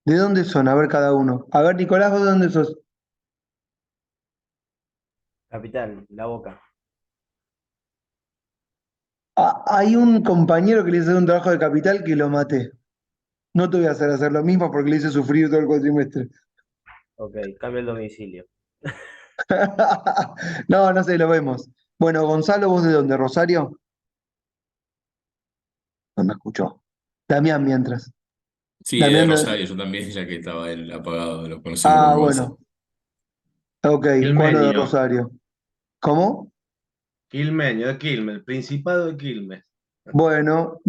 ¿De dónde son? A ver cada uno. A ver, Nicolás, ¿vos de dónde sos? Capital, La Boca. Hay un compañero que le hice un trabajo de capital que lo maté. No te voy a hacer lo mismo porque le hice sufrir todo el cuatrimestre. Ok, cambio el domicilio. No, no sé, lo vemos. Bueno, Gonzalo, ¿vos de dónde? ¿Rosario? No me escuchó. Damián, mientras. Sí, de Damián, Rosario, yo también, ya que estaba él apagado, lo conocemos por WhatsApp. bueno. Ok, Juano de Quilmeño. Rosario. ¿Cómo? Quilmeño, de Quilmes, el Principado de Quilmes. Bueno,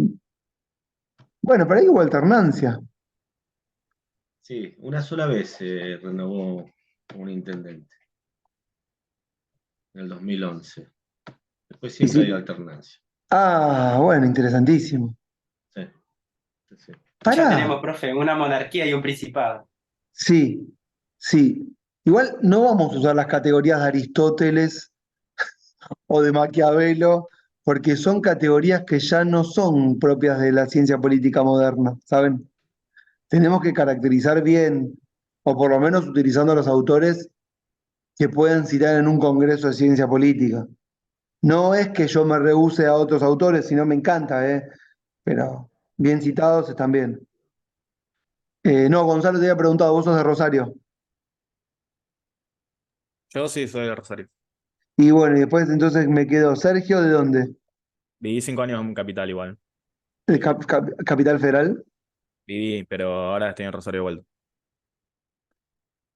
pero ahí hubo alternancia. Sí, una sola vez se renovó un intendente, en el 2011. Después Y siempre sí. hay alternancia. Bueno, interesantísimo. Sí, sí. Ya Pará. tenemos, profe, una monarquía y un principado. Sí, sí. Igual no vamos a usar las categorías de Aristóteles o de Maquiavelo, porque son categorías que ya no son propias de la ciencia política moderna, ¿saben? Tenemos que caracterizar bien, o por lo menos utilizando los autores que pueden citar en un congreso de ciencia política. No es que yo me rehúse a otros autores, sino me encanta, ¿eh? Pero bien citados están bien. No, Gonzalo te había preguntado, vos sos de Rosario. Yo sí soy de Rosario. Y bueno, y después entonces me quedo, Sergio, ¿de dónde? Viví 5 años en Capital igual. ¿De Capital Federal? Viví, pero ahora estoy en Rosario de vuelta.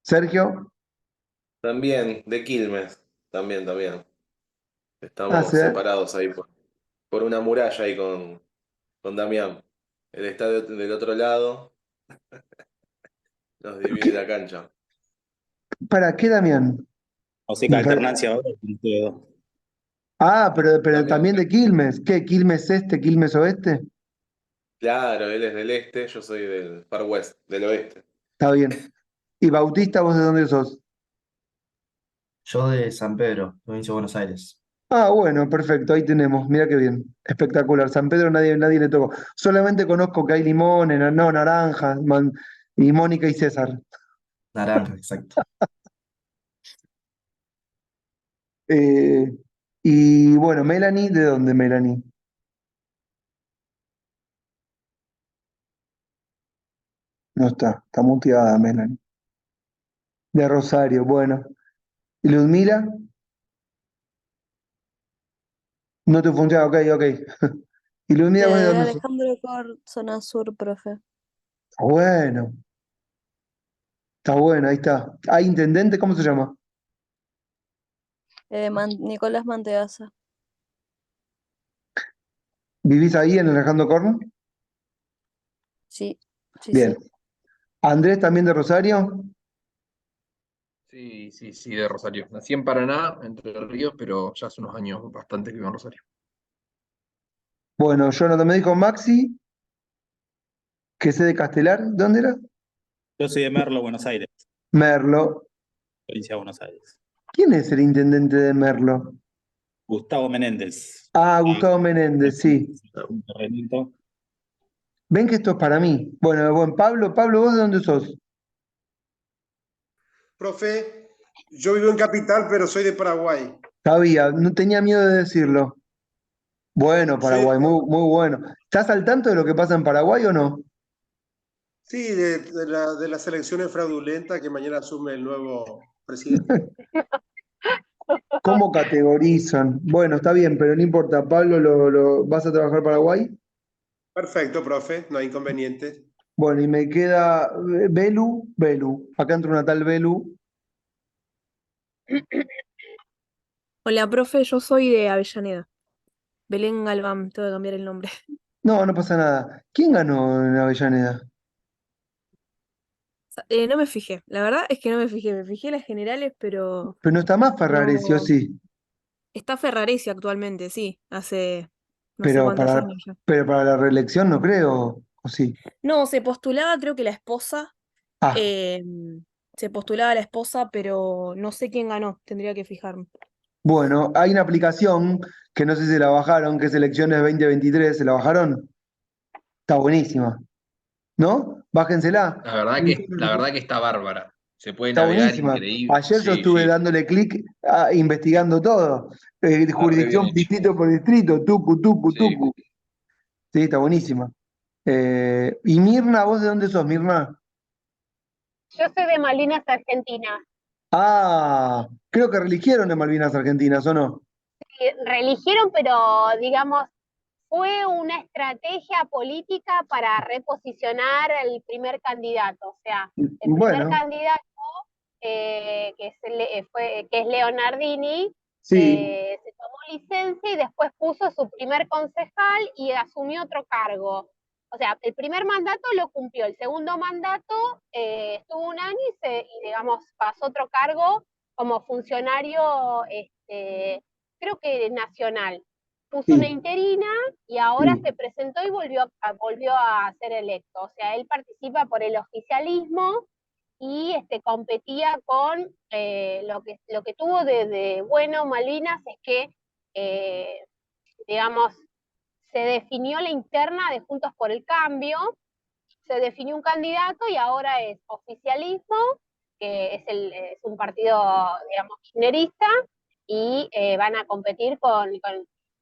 Sergio. También, de Quilmes. También. Ah, Estamos sí. separados ahí por una muralla ahí con Damián. Él está del otro lado, nos divide la cancha. ¿Para qué, Damián? O sea que alternancia ahora entre dos. Ah, pero Damián, también de Quilmes. ¿Qué? ¿Quilmes este, Quilmes oeste? claro, él es del este, yo soy del Far West, del oeste. Está bien. ¿Y Bautista, vos de dónde sos? Yo de San Pedro, provincia de Buenos Aires. Ah, bueno, perfecto, ahí tenemos. Mira qué bien. Espectacular. San Pedro nadie le tocó. Solamente conozco que hay limones, no, naranjas, y Mónica y César. Naranja, exacto. Eh, y bueno, Melanie, ¿de dónde Melanie? No está muteada Melanie. De Rosario, bueno. ¿Y Ludmila? No te funciona, ok. ¿Y Ludmila, vos de De dónde sos? Alejandro Cor, zona sur, profe. Ah, bueno, está bueno, ahí está. ¿Hay intendente? ¿Cómo se llama? Nicolás Manteaza. ¿Vivís ahí en Alejandro Corn? Sí, sí, Bien. sí. ¿Andrés también de Rosario? Sí, de Rosario. Nací en Paraná, Entre Ríos, pero ya hace unos años bastante que vivo en Rosario. Bueno, Jonathan me dijo Maxi, que sé de Castelar. ¿Dónde era? Yo soy de Merlo, Buenos Aires, Merlo. provincia de Buenos Aires. ¿Quién es el intendente de Merlo? Gustavo Menéndez. Ah, Gustavo Menéndez, sí. Un terrenito. Ven que esto es para mí. Bueno, Pablo, ¿vos de dónde sos? Profe, yo vivo en Capital, pero soy de Paraguay. Sabía, no tenía miedo de decirlo. Bueno, Soy, Paraguay, muy bueno. ¿Estás al tanto de lo que pasa en Paraguay o no? sí, de las elecciones fraudulentas que mañana asume el nuevo presidente. ¿Cómo categorizan? Bueno, está bien, pero no importa. Pablo, ¿vas a trabajar Paraguay? Perfecto, profe, no hay inconvenientes. Bueno, y me queda Belu. Acá entra una tal Belu. Hola, profe, yo soy de Avellaneda. Belén Galván, tengo que cambiar el nombre. No, no pasa nada. ¿Quién ganó en Avellaneda? No me fijé, la verdad es que no me fijé en las generales, pero Pero no está más Ferraresi, ¿o no. sí? Está Ferraresi actualmente, sí, hace no sé Pero cuántos para, años ya. pero para la reelección no creo, ¿o sí? No, se postulaba, creo que la esposa, Ah, eh, se postulaba la esposa, pero no sé quién ganó, tendría que fijarme. bueno, hay una aplicación que no sé si la bajaron, que es Elecciones 2023. ¿Se la bajaron? Está buenísima, ¿no? Bájensela. La verdad que está bárbara. Se puede Está navegar buenísima. increíble. Ayer yo Sí, estuve sí, dándole clic, investigando todo. está re bien Jurisdicción hecho. distrito por distrito, Sí. tucu. Sí, está buenísima. Y Mirna, ¿vos de dónde sos, Mirna? Yo soy de Malvinas, Argentina. Ah, creo que religieron en Malvinas Argentinas, ¿o no? Reeligieron, pero digamos, fue una estrategia política para reposicionar el primer candidato. O sea, el primer Bueno, candidato, que es Leonardini, sí. se tomó licencia y después puso su primer concejal y asumió otro cargo. O sea, el primer mandato lo cumplió, el segundo mandato estuvo un año y digamos, pasó otro cargo como funcionario, creo que nacional. puso una Sí, interina y ahora sí. se presentó y volvió a ser electo. O sea, él participa por el oficialismo y competía con lo que tuvo de bueno Malvinas es que, digamos, se definió la interna de Juntos por el Cambio, se definió un candidato y ahora es oficialismo, que es un partido, digamos, kirchnerista, y van a competir con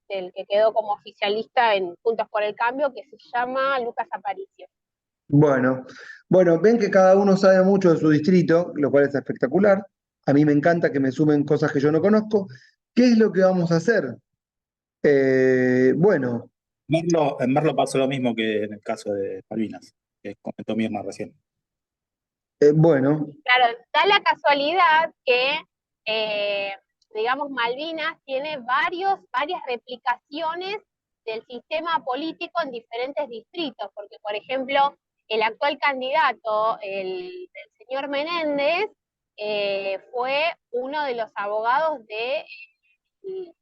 el que quedó como oficialista en Juntos por el Cambio, que se llama Lucas Aparicio. Bueno, ven que cada uno sabe mucho de su distrito, lo cual es espectacular. A mí me encanta que me sumen cosas que yo no conozco. ¿Qué es lo que vamos a hacer? Bueno, En Merlo pasó lo mismo que en el caso de Malvinas, que comentó Mirna recién. bueno, Claro, da la casualidad que, digamos, Malvinas tiene varias replicaciones del sistema político en diferentes distritos, porque, por ejemplo, el actual candidato, el señor Menéndez, fue uno de los abogados del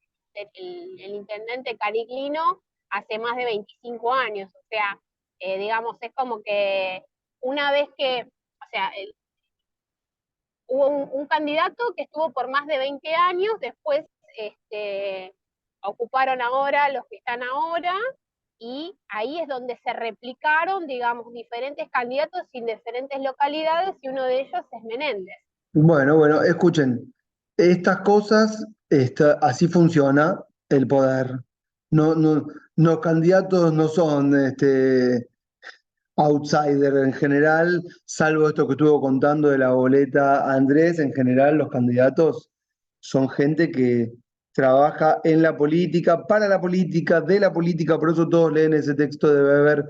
intendente Cariglino hace más de 25 años. O sea, digamos, es como que una vez que, o sea, hubo un candidato que estuvo por más de 20 años, después ocuparon ahora los que están ahora, y ahí es donde se replicaron, digamos, diferentes candidatos en diferentes localidades, y uno de ellos es Menéndez. bueno, escuchen, estas cosas, así funciona el poder. Los candidatos no son outsider en general, salvo esto que estuvo contando de la boleta Andrés. En general, los candidatos son gente que trabaja en la política, para la política, de la política. Por eso todos leen ese texto de Weber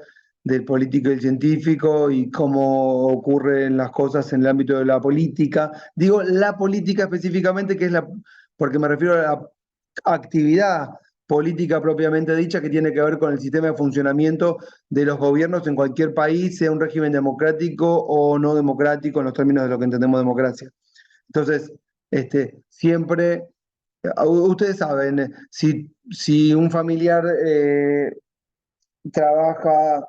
del político y el científico y cómo ocurren las cosas en el ámbito de la política. Digo la política específicamente, porque me refiero a la actividad política propiamente dicha, que tiene que ver con el sistema de funcionamiento de los gobiernos en cualquier país, sea un régimen democrático o no democrático, en los términos de lo que entendemos democracia. Entonces, siempre, ustedes saben, si un familiar trabaja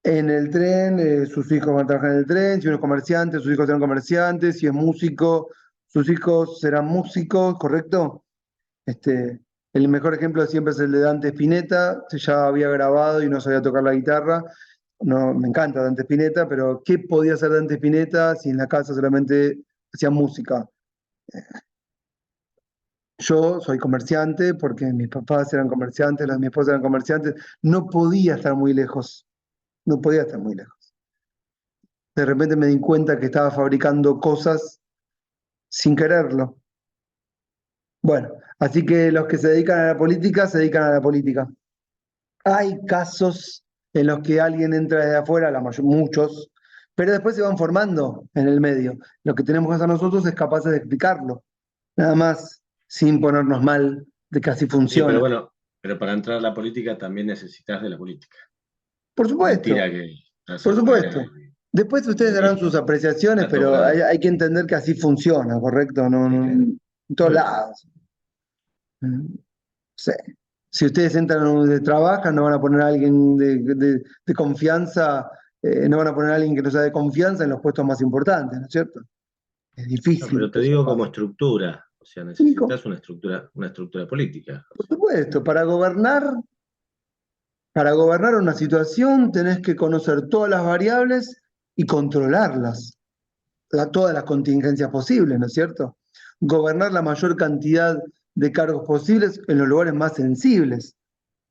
en el tren, sus hijos van a trabajar en el tren; si uno es comerciante, sus hijos serán comerciantes; si es músico, sus hijos serán músicos, ¿correcto? El mejor ejemplo siempre es el de Dante Spinetta. Ya había grabado y no sabía tocar la guitarra. No, me encanta Dante Spinetta, pero ¿qué podía hacer Dante Spinetta si en la casa solamente hacía música? Yo soy comerciante porque mis papás eran comerciantes, mi esposa eran comerciantes. No podía estar muy lejos. No podía estar muy lejos. De repente me di cuenta que estaba fabricando cosas sin quererlo. Bueno, así que los que se dedican a la política, se dedican a la política. Hay casos en los que alguien entra desde afuera, muchos, pero después se van formando en el medio. Lo que tenemos que hacer nosotros es capaces de explicarlo, nada más, sin ponernos mal de que así Sí, funciona. pero bueno, pero para entrar a la política también necesitas de la política. Por supuesto, Mentira que estás por afuera supuesto. Después ustedes darán sus apreciaciones, está todo pero bravo. hay que entender que así funciona, ¿correcto? No, en todos lados. Sí. Si ustedes entran donde trabajan, no van a poner a alguien de confianza, no van a poner a alguien que no sea de confianza en los puestos más importantes, ¿no es cierto? Es No, difícil pero te que eso digo pase. como estructura, o sea, necesitas una estructura política. Por supuesto, para gobernar una situación tenés que conocer todas las variables y controlarlas, todas las contingencias posibles, ¿no es cierto? Gobernar la mayor cantidad de cargos posibles en los lugares más sensibles.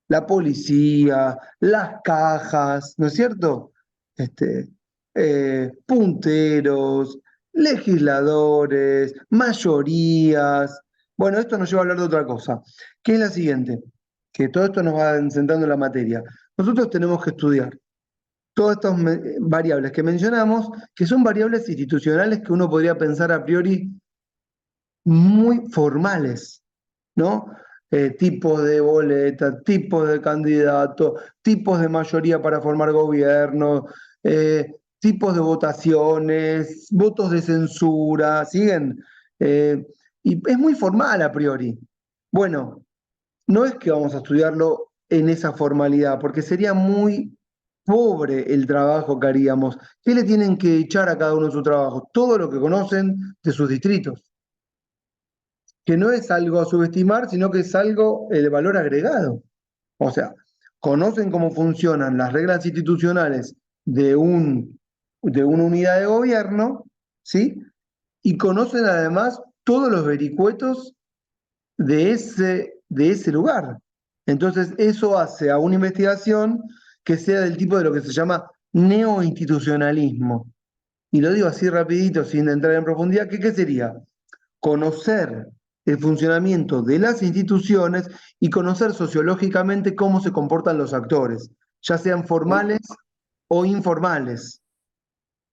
La policía, las cajas, ¿no es cierto? Punteros, legisladores, mayorías. Bueno, esto nos lleva a hablar de otra cosa, que es la siguiente, que todo esto nos va sentando en la materia. Nosotros tenemos que estudiar todas estas variables que mencionamos, que son variables institucionales que uno podría pensar a priori muy formales, ¿no? Tipos de boleta, tipos de candidato, tipos de mayoría para formar gobierno, tipos de votaciones, votos de censura, ¿siguen? Y es muy formal a priori. Bueno, no es que vamos a estudiarlo en esa formalidad, porque sería muy pobre el trabajo que haríamos. ¿Qué le tienen que echar a cada uno de sus trabajos? Todo lo que conocen de sus distritos, que no es algo a subestimar, sino que es algo, el valor agregado. O sea, conocen cómo funcionan las reglas institucionales de una unidad de gobierno, ¿sí? Y conocen además todos los vericuetos de ese lugar. Entonces, eso hace a una investigación que sea del tipo de lo que se llama neoinstitucionalismo. Y lo digo así rapidito, sin entrar en profundidad, ¿qué sería? Conocer el funcionamiento de las instituciones y conocer sociológicamente cómo se comportan los actores, ya sean formales o informales.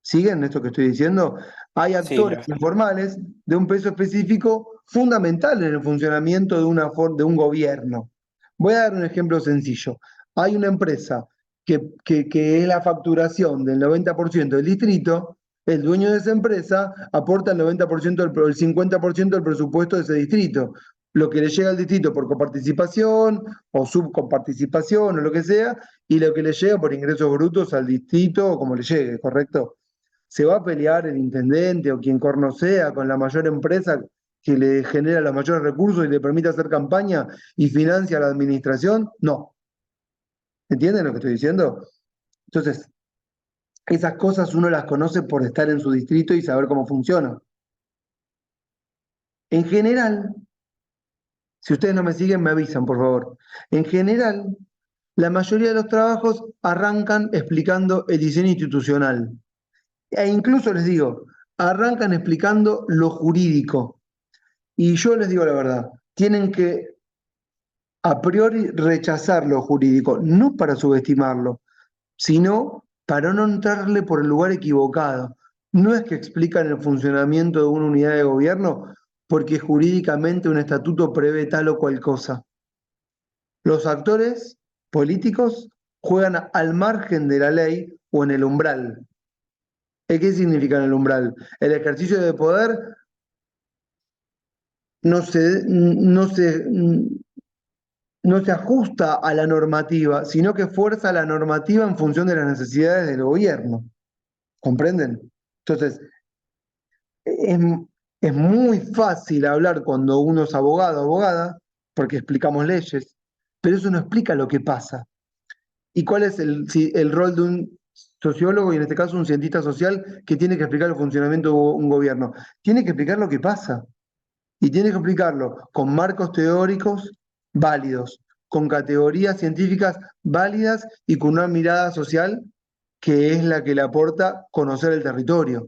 ¿Siguen esto que estoy diciendo? Hay actores informales de un peso específico fundamental en el funcionamiento de un gobierno. Voy a dar un ejemplo sencillo. Hay una empresa que es la facturación del 90% del distrito. El dueño de esa empresa aporta el 90%, el 50% del presupuesto de ese distrito. Lo que le llega al distrito por coparticipación o subcoparticipación o lo que sea, y lo que le llega por ingresos brutos al distrito o como le llegue, ¿correcto? ¿Se va a pelear el intendente o quien corno sea con la mayor empresa que le genera los mayores recursos y le permite hacer campaña y financia la administración? No. ¿Entienden lo que estoy diciendo? Entonces, esas cosas uno las conoce por estar en su distrito y saber cómo funciona. En general, si ustedes no me siguen, me avisan, por favor. En general, la mayoría de los trabajos arrancan explicando el diseño institucional. E incluso les digo, arrancan explicando lo jurídico. Y yo les digo la verdad, tienen que a priori rechazar lo jurídico, no para subestimarlo, sino para no entrarle por el lugar equivocado. No es que explican el funcionamiento de una unidad de gobierno porque jurídicamente un estatuto prevé tal o cual cosa. Los actores políticos juegan al margen de la ley o en el umbral. ¿Qué significa en el umbral? El ejercicio de poder no se ajusta a la normativa, sino que fuerza la normativa en función de las necesidades del gobierno. ¿Comprenden? Entonces, es muy fácil hablar cuando uno es abogado o abogada, porque explicamos leyes, pero eso no explica lo que pasa. ¿Y cuál es el rol de un sociólogo, y en este caso un cientista social, que tiene que explicar el funcionamiento de un gobierno? Tiene que explicar lo que pasa. Y tiene que explicarlo con marcos teóricos válidos, con categorías científicas válidas y con una mirada social que es la que le aporta conocer el territorio.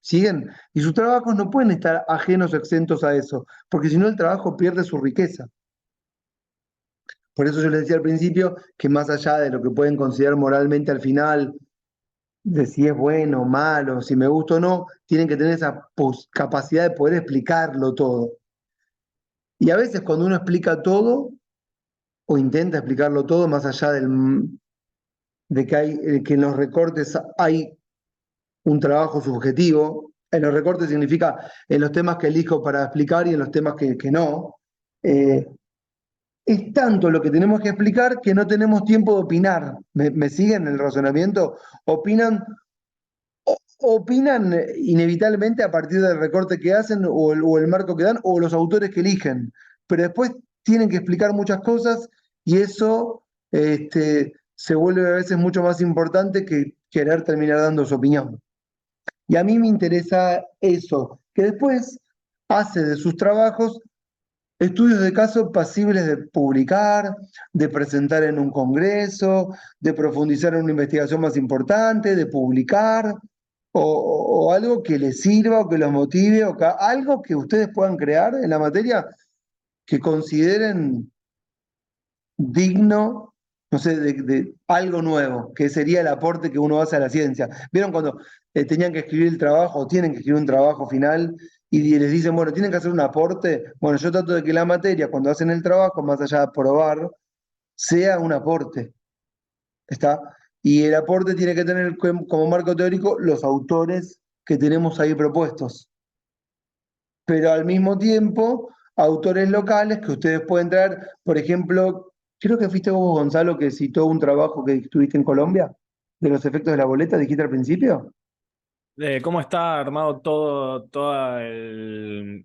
¿Siguen? Y sus trabajos no pueden estar ajenos o exentos a eso, porque si no el trabajo pierde su riqueza. Por eso yo les decía al principio que más allá de lo que pueden considerar moralmente al final, de si es bueno o malo, si me gusta o no, tienen que tener esa capacidad de poder explicarlo todo. Y a veces cuando uno explica todo, o intenta explicarlo todo, más allá de que en los recortes hay un trabajo subjetivo, en los recortes significa en los temas que elijo para explicar y en los temas que no, es tanto lo que tenemos que explicar que no tenemos tiempo de opinar. ¿Me siguen en el razonamiento? Opinan inevitablemente a partir del recorte que hacen o el marco que dan o los autores que eligen, pero después tienen que explicar muchas cosas y eso se vuelve a veces mucho más importante que querer terminar dando su opinión. Y a mí me interesa eso, que después hace de sus trabajos estudios de caso pasibles de publicar, de presentar en un congreso, de profundizar en una investigación más importante, de publicar, o algo que les sirva o que los motive, o algo que ustedes puedan crear en la materia que consideren digno, no sé, de algo nuevo, que sería el aporte que uno hace a la ciencia. ¿Vieron cuando tenían que escribir el trabajo, o tienen que escribir un trabajo final, y les dicen, bueno, tienen que hacer un aporte? Bueno, yo trato de que la materia, cuando hacen el trabajo, más allá de probar, sea un aporte. ¿Está? Y el aporte tiene que tener como marco teórico los autores que tenemos ahí propuestos. Pero al mismo tiempo autores locales que ustedes pueden traer. Por ejemplo, creo que fuiste vos, Gonzalo, que citó un trabajo que tuviste en Colombia, de los efectos de la boleta, dijiste al principio. De cómo está armado todo el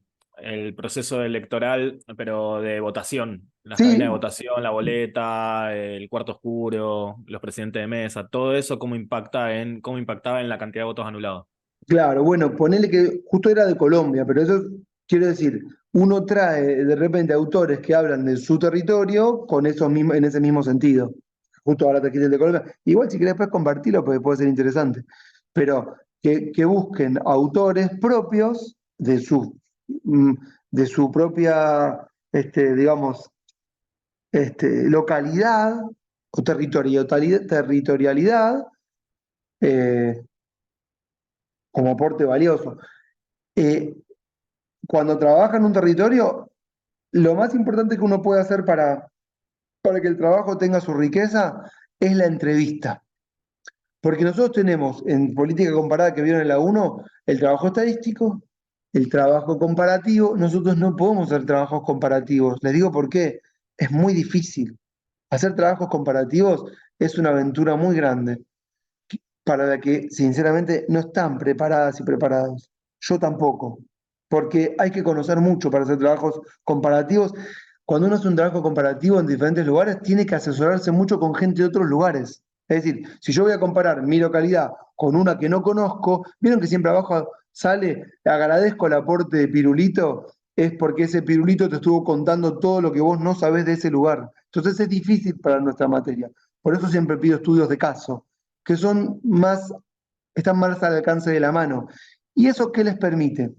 proceso electoral, pero de votación. Las cabinas de Sí, votación, la boleta, el cuarto oscuro, los presidentes de mesa, todo eso, cómo impactaba en la cantidad de votos anulados. claro, bueno, ponele que justo era de Colombia, pero eso quiero decir, uno trae de repente autores que hablan de su territorio con esos mismos, en ese mismo sentido. Justo ahora te quité el de Colombia. Igual si querés después compartirlo, porque puede ser interesante. Pero que busquen autores propios mm, de su propia, digamos, localidad o territorialidad eh, como aporte valioso. Eh, Cuando trabaja en un territorio, lo más importante que uno puede hacer para que el trabajo tenga su riqueza es la entrevista. Porque nosotros tenemos en política comparada que vieron en la 1, el trabajo estadístico, el trabajo comparativo. Nosotros no podemos hacer trabajos comparativos. Les digo por qué. Es muy difícil. Hacer trabajos comparativos es una aventura muy grande para la que sinceramente no están preparadas y preparados. Yo tampoco, porque hay que conocer mucho para hacer trabajos comparativos. Cuando uno hace un trabajo comparativo en diferentes lugares, tiene que asesorarse mucho con gente de otros lugares. Es decir, si yo voy a comparar mi localidad con una que no conozco, vieron que siempre abajo sale, agradezco el aporte de Pirulito, es porque ese Pirulito te estuvo contando todo lo que vos no sabés de ese lugar. Entonces es difícil para nuestra materia. Por eso siempre pido estudios de caso, que están más al alcance de la mano. ¿Y eso qué les permite?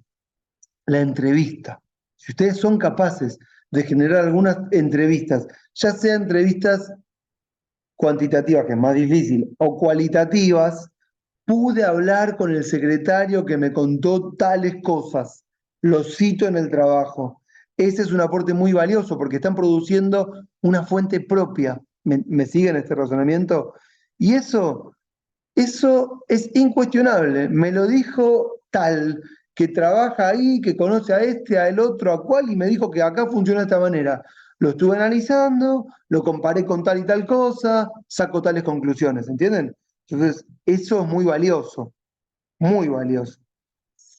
La entrevista. Si ustedes son capaces de generar algunas entrevistas, ya sea entrevistas cuantitativas, que es más difícil, o cualitativas, pude hablar con el secretario que me contó tales cosas, lo cito en el trabajo. Ese es un aporte muy valioso porque están produciendo una fuente propia. ¿Me siguen este razonamiento? Y eso es incuestionable. Me lo dijo tal que trabaja ahí, que conoce a este, a el otro, a cual, y me dijo que acá funciona de esta manera. Lo estuve analizando, lo comparé con tal y tal cosa, saco tales conclusiones, ¿entienden? Entonces, eso es muy valioso, muy valioso.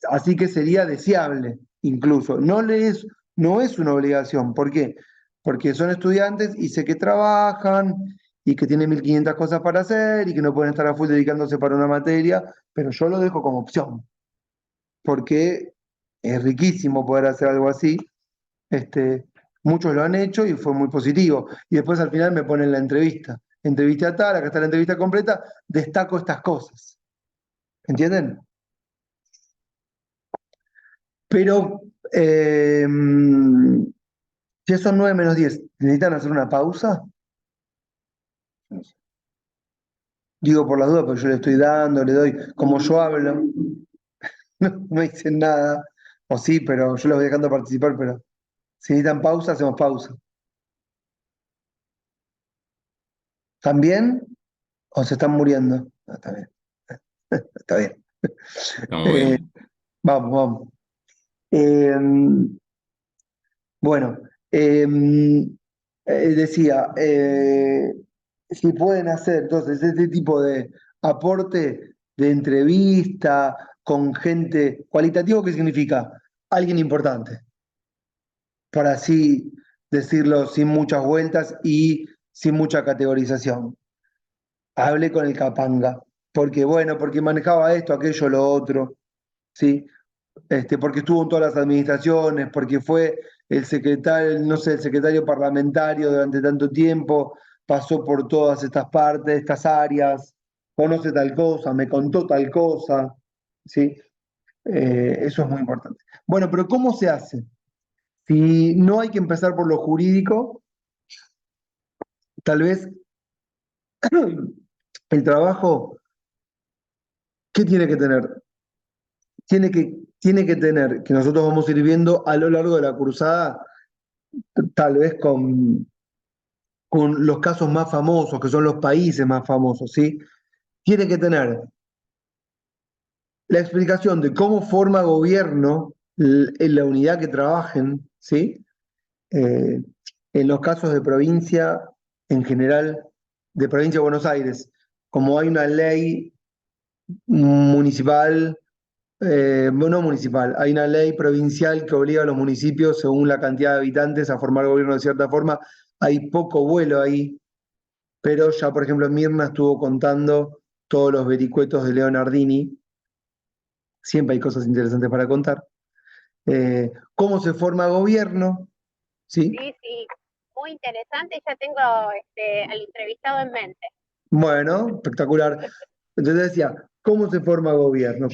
Así que sería deseable, incluso. No es una obligación. ¿Por qué? Porque son estudiantes y sé que trabajan y que tienen 1500 cosas para hacer y que no pueden estar a full dedicándose para una materia, pero yo lo dejo como opción, porque es riquísimo poder hacer algo así. Muchos lo han hecho y fue muy positivo. Y después al final me ponen la entrevista. Entrevista a tal, acá está la entrevista completa, destaco estas cosas. ¿Entienden? Pero si son 9 menos 10, ¿necesitan hacer una pausa? Digo por las dudas, porque yo le estoy dando, le doy, como yo hablo, no dicen nada, o sí, pero yo los voy dejando participar, pero si necesitan pausa, hacemos pausa. ¿Están bien? ¿O se están muriendo? No, está bien. Está bien. Estamos bien. Vamos, vamos. Bueno, decía, si pueden hacer entonces este tipo de aporte de entrevista con gente cualitativo, ¿qué significa? Alguien importante, para así decirlo sin muchas vueltas y sin mucha categorización. Hablé con el capanga, porque bueno, porque manejaba esto, aquello, lo otro, ¿sí? Porque estuvo en todas las administraciones, porque fue el secretario, no sé, el secretario parlamentario durante tanto tiempo, pasó por todas estas partes, estas áreas, conoce tal cosa, me contó tal cosa, ¿sí? Eso es muy importante. Bueno, pero ¿cómo se hace? Si no hay que empezar por lo jurídico, tal vez el trabajo, ¿qué tiene que tener? Tiene que tener, que nosotros vamos a ir viendo a lo largo de la cursada, tal vez con los casos más famosos, que son los países más famosos, ¿sí? Tiene que tener la explicación de cómo forma gobierno en la unidad que trabajen, ¿sí? Eh, en los casos de provincia, en general, de provincia de Buenos Aires, como hay una ley municipal, no municipal, hay una ley provincial que obliga a los municipios, según la cantidad de habitantes, a formar gobierno de cierta forma, hay poco vuelo ahí, pero ya, por ejemplo, Mirna estuvo contando todos los vericuetos de Leonardini, siempre hay cosas interesantes para contar. ¿Cómo se forma gobierno? ¿Sí? Sí, muy interesante, ya tengo al entrevistado en mente. Bueno, espectacular. Entonces decía, ¿cómo se forma gobierno?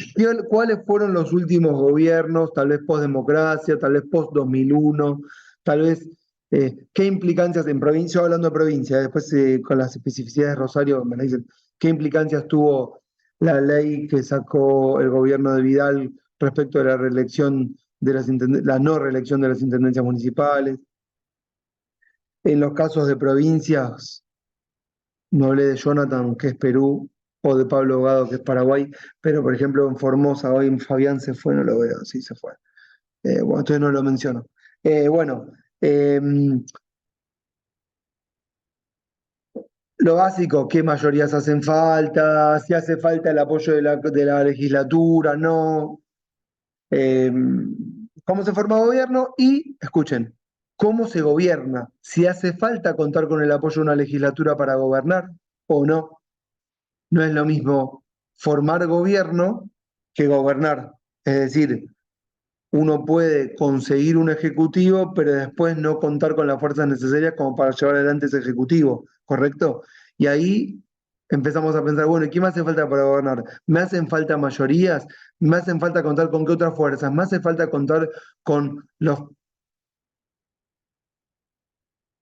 ¿Cuáles fueron los últimos gobiernos, tal vez post-democracia, tal vez post-2001, tal vez qué implicancias en provincia, yo hablando de provincia, después con las especificidades de Rosario me la dicen, qué implicancias tuvo la ley que sacó el gobierno de Vidal respecto de la reelección de la no reelección de las intendencias municipales? En los casos de provincias, no hablé de Jonathan, que es Perú, o de Pablo Gado, que es Paraguay, pero por ejemplo en Formosa, hoy Fabián se fue, no lo veo, sí se fue. Bueno, entonces no lo menciono. Lo básico, qué mayorías hacen falta, si hace falta el apoyo de la legislatura, no. Cómo se forma gobierno y, escuchen, cómo se gobierna, si hace falta contar con el apoyo de una legislatura para gobernar o no. No es lo mismo formar gobierno que gobernar. Es decir, uno puede conseguir un ejecutivo, pero después no contar con las fuerzas necesarias como para llevar adelante ese ejecutivo, ¿correcto? Y ahí empezamos a pensar, bueno, ¿y qué me hace falta para gobernar? ¿Me hacen falta mayorías? ¿Me hacen falta contar con qué otras fuerzas? ¿Me hace falta contar con las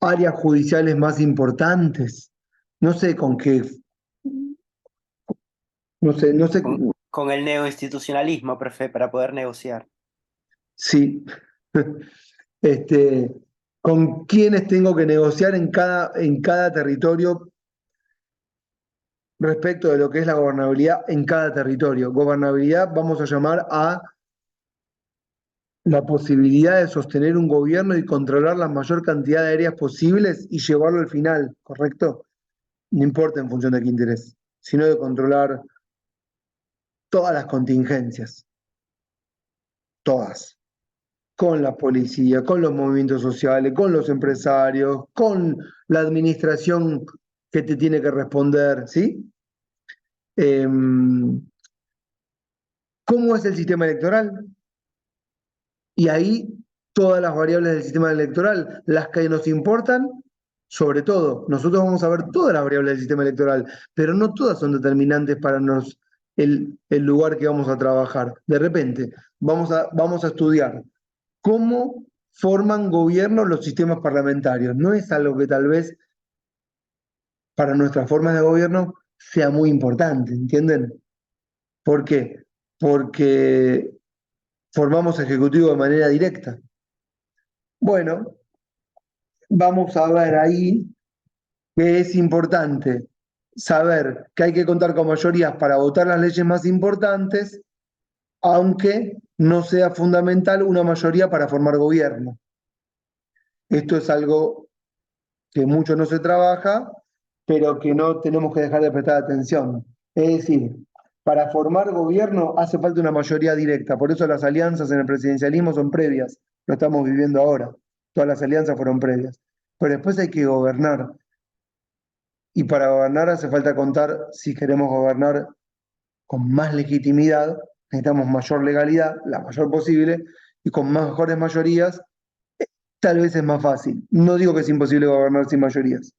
áreas judiciales más importantes? No sé con qué, no sé. Con el neoinstitucionalismo, profe, para poder negociar. Sí. Con quiénes tengo que negociar en cada territorio respecto de lo que es la gobernabilidad en cada territorio. Gobernabilidad vamos a llamar a la posibilidad de sostener un gobierno y controlar la mayor cantidad de áreas posibles y llevarlo al final, ¿correcto? No importa en función de qué interés, sino de controlar todas las contingencias, todas, con la policía, con los movimientos sociales, con los empresarios, con la administración que te tiene que responder, ¿sí? ¿Cómo es el sistema electoral? Y ahí todas las variables del sistema electoral, las que nos importan, sobre todo, nosotros vamos a ver todas las variables del sistema electoral, pero no todas son determinantes para el lugar que vamos a trabajar. De repente, vamos a estudiar cómo forman gobierno los sistemas parlamentarios. No es algo que tal vez para nuestras formas de gobierno sea muy importante, ¿entienden? ¿Por qué? Porque formamos ejecutivo de manera directa. Bueno, vamos a ver ahí que es importante saber que hay que contar con mayorías para votar las leyes más importantes, aunque no sea fundamental una mayoría para formar gobierno. Esto es algo que mucho no se trabaja, pero que no tenemos que dejar de prestar atención. Es decir, para formar gobierno hace falta una mayoría directa, por eso las alianzas en el presidencialismo son previas, lo estamos viviendo ahora, todas las alianzas fueron previas, pero después hay que gobernar, y para gobernar hace falta contar, si queremos gobernar con más legitimidad, necesitamos mayor legalidad, la mayor posible, y con mejores mayorías, tal vez es más fácil. No digo que es imposible gobernar sin mayorías,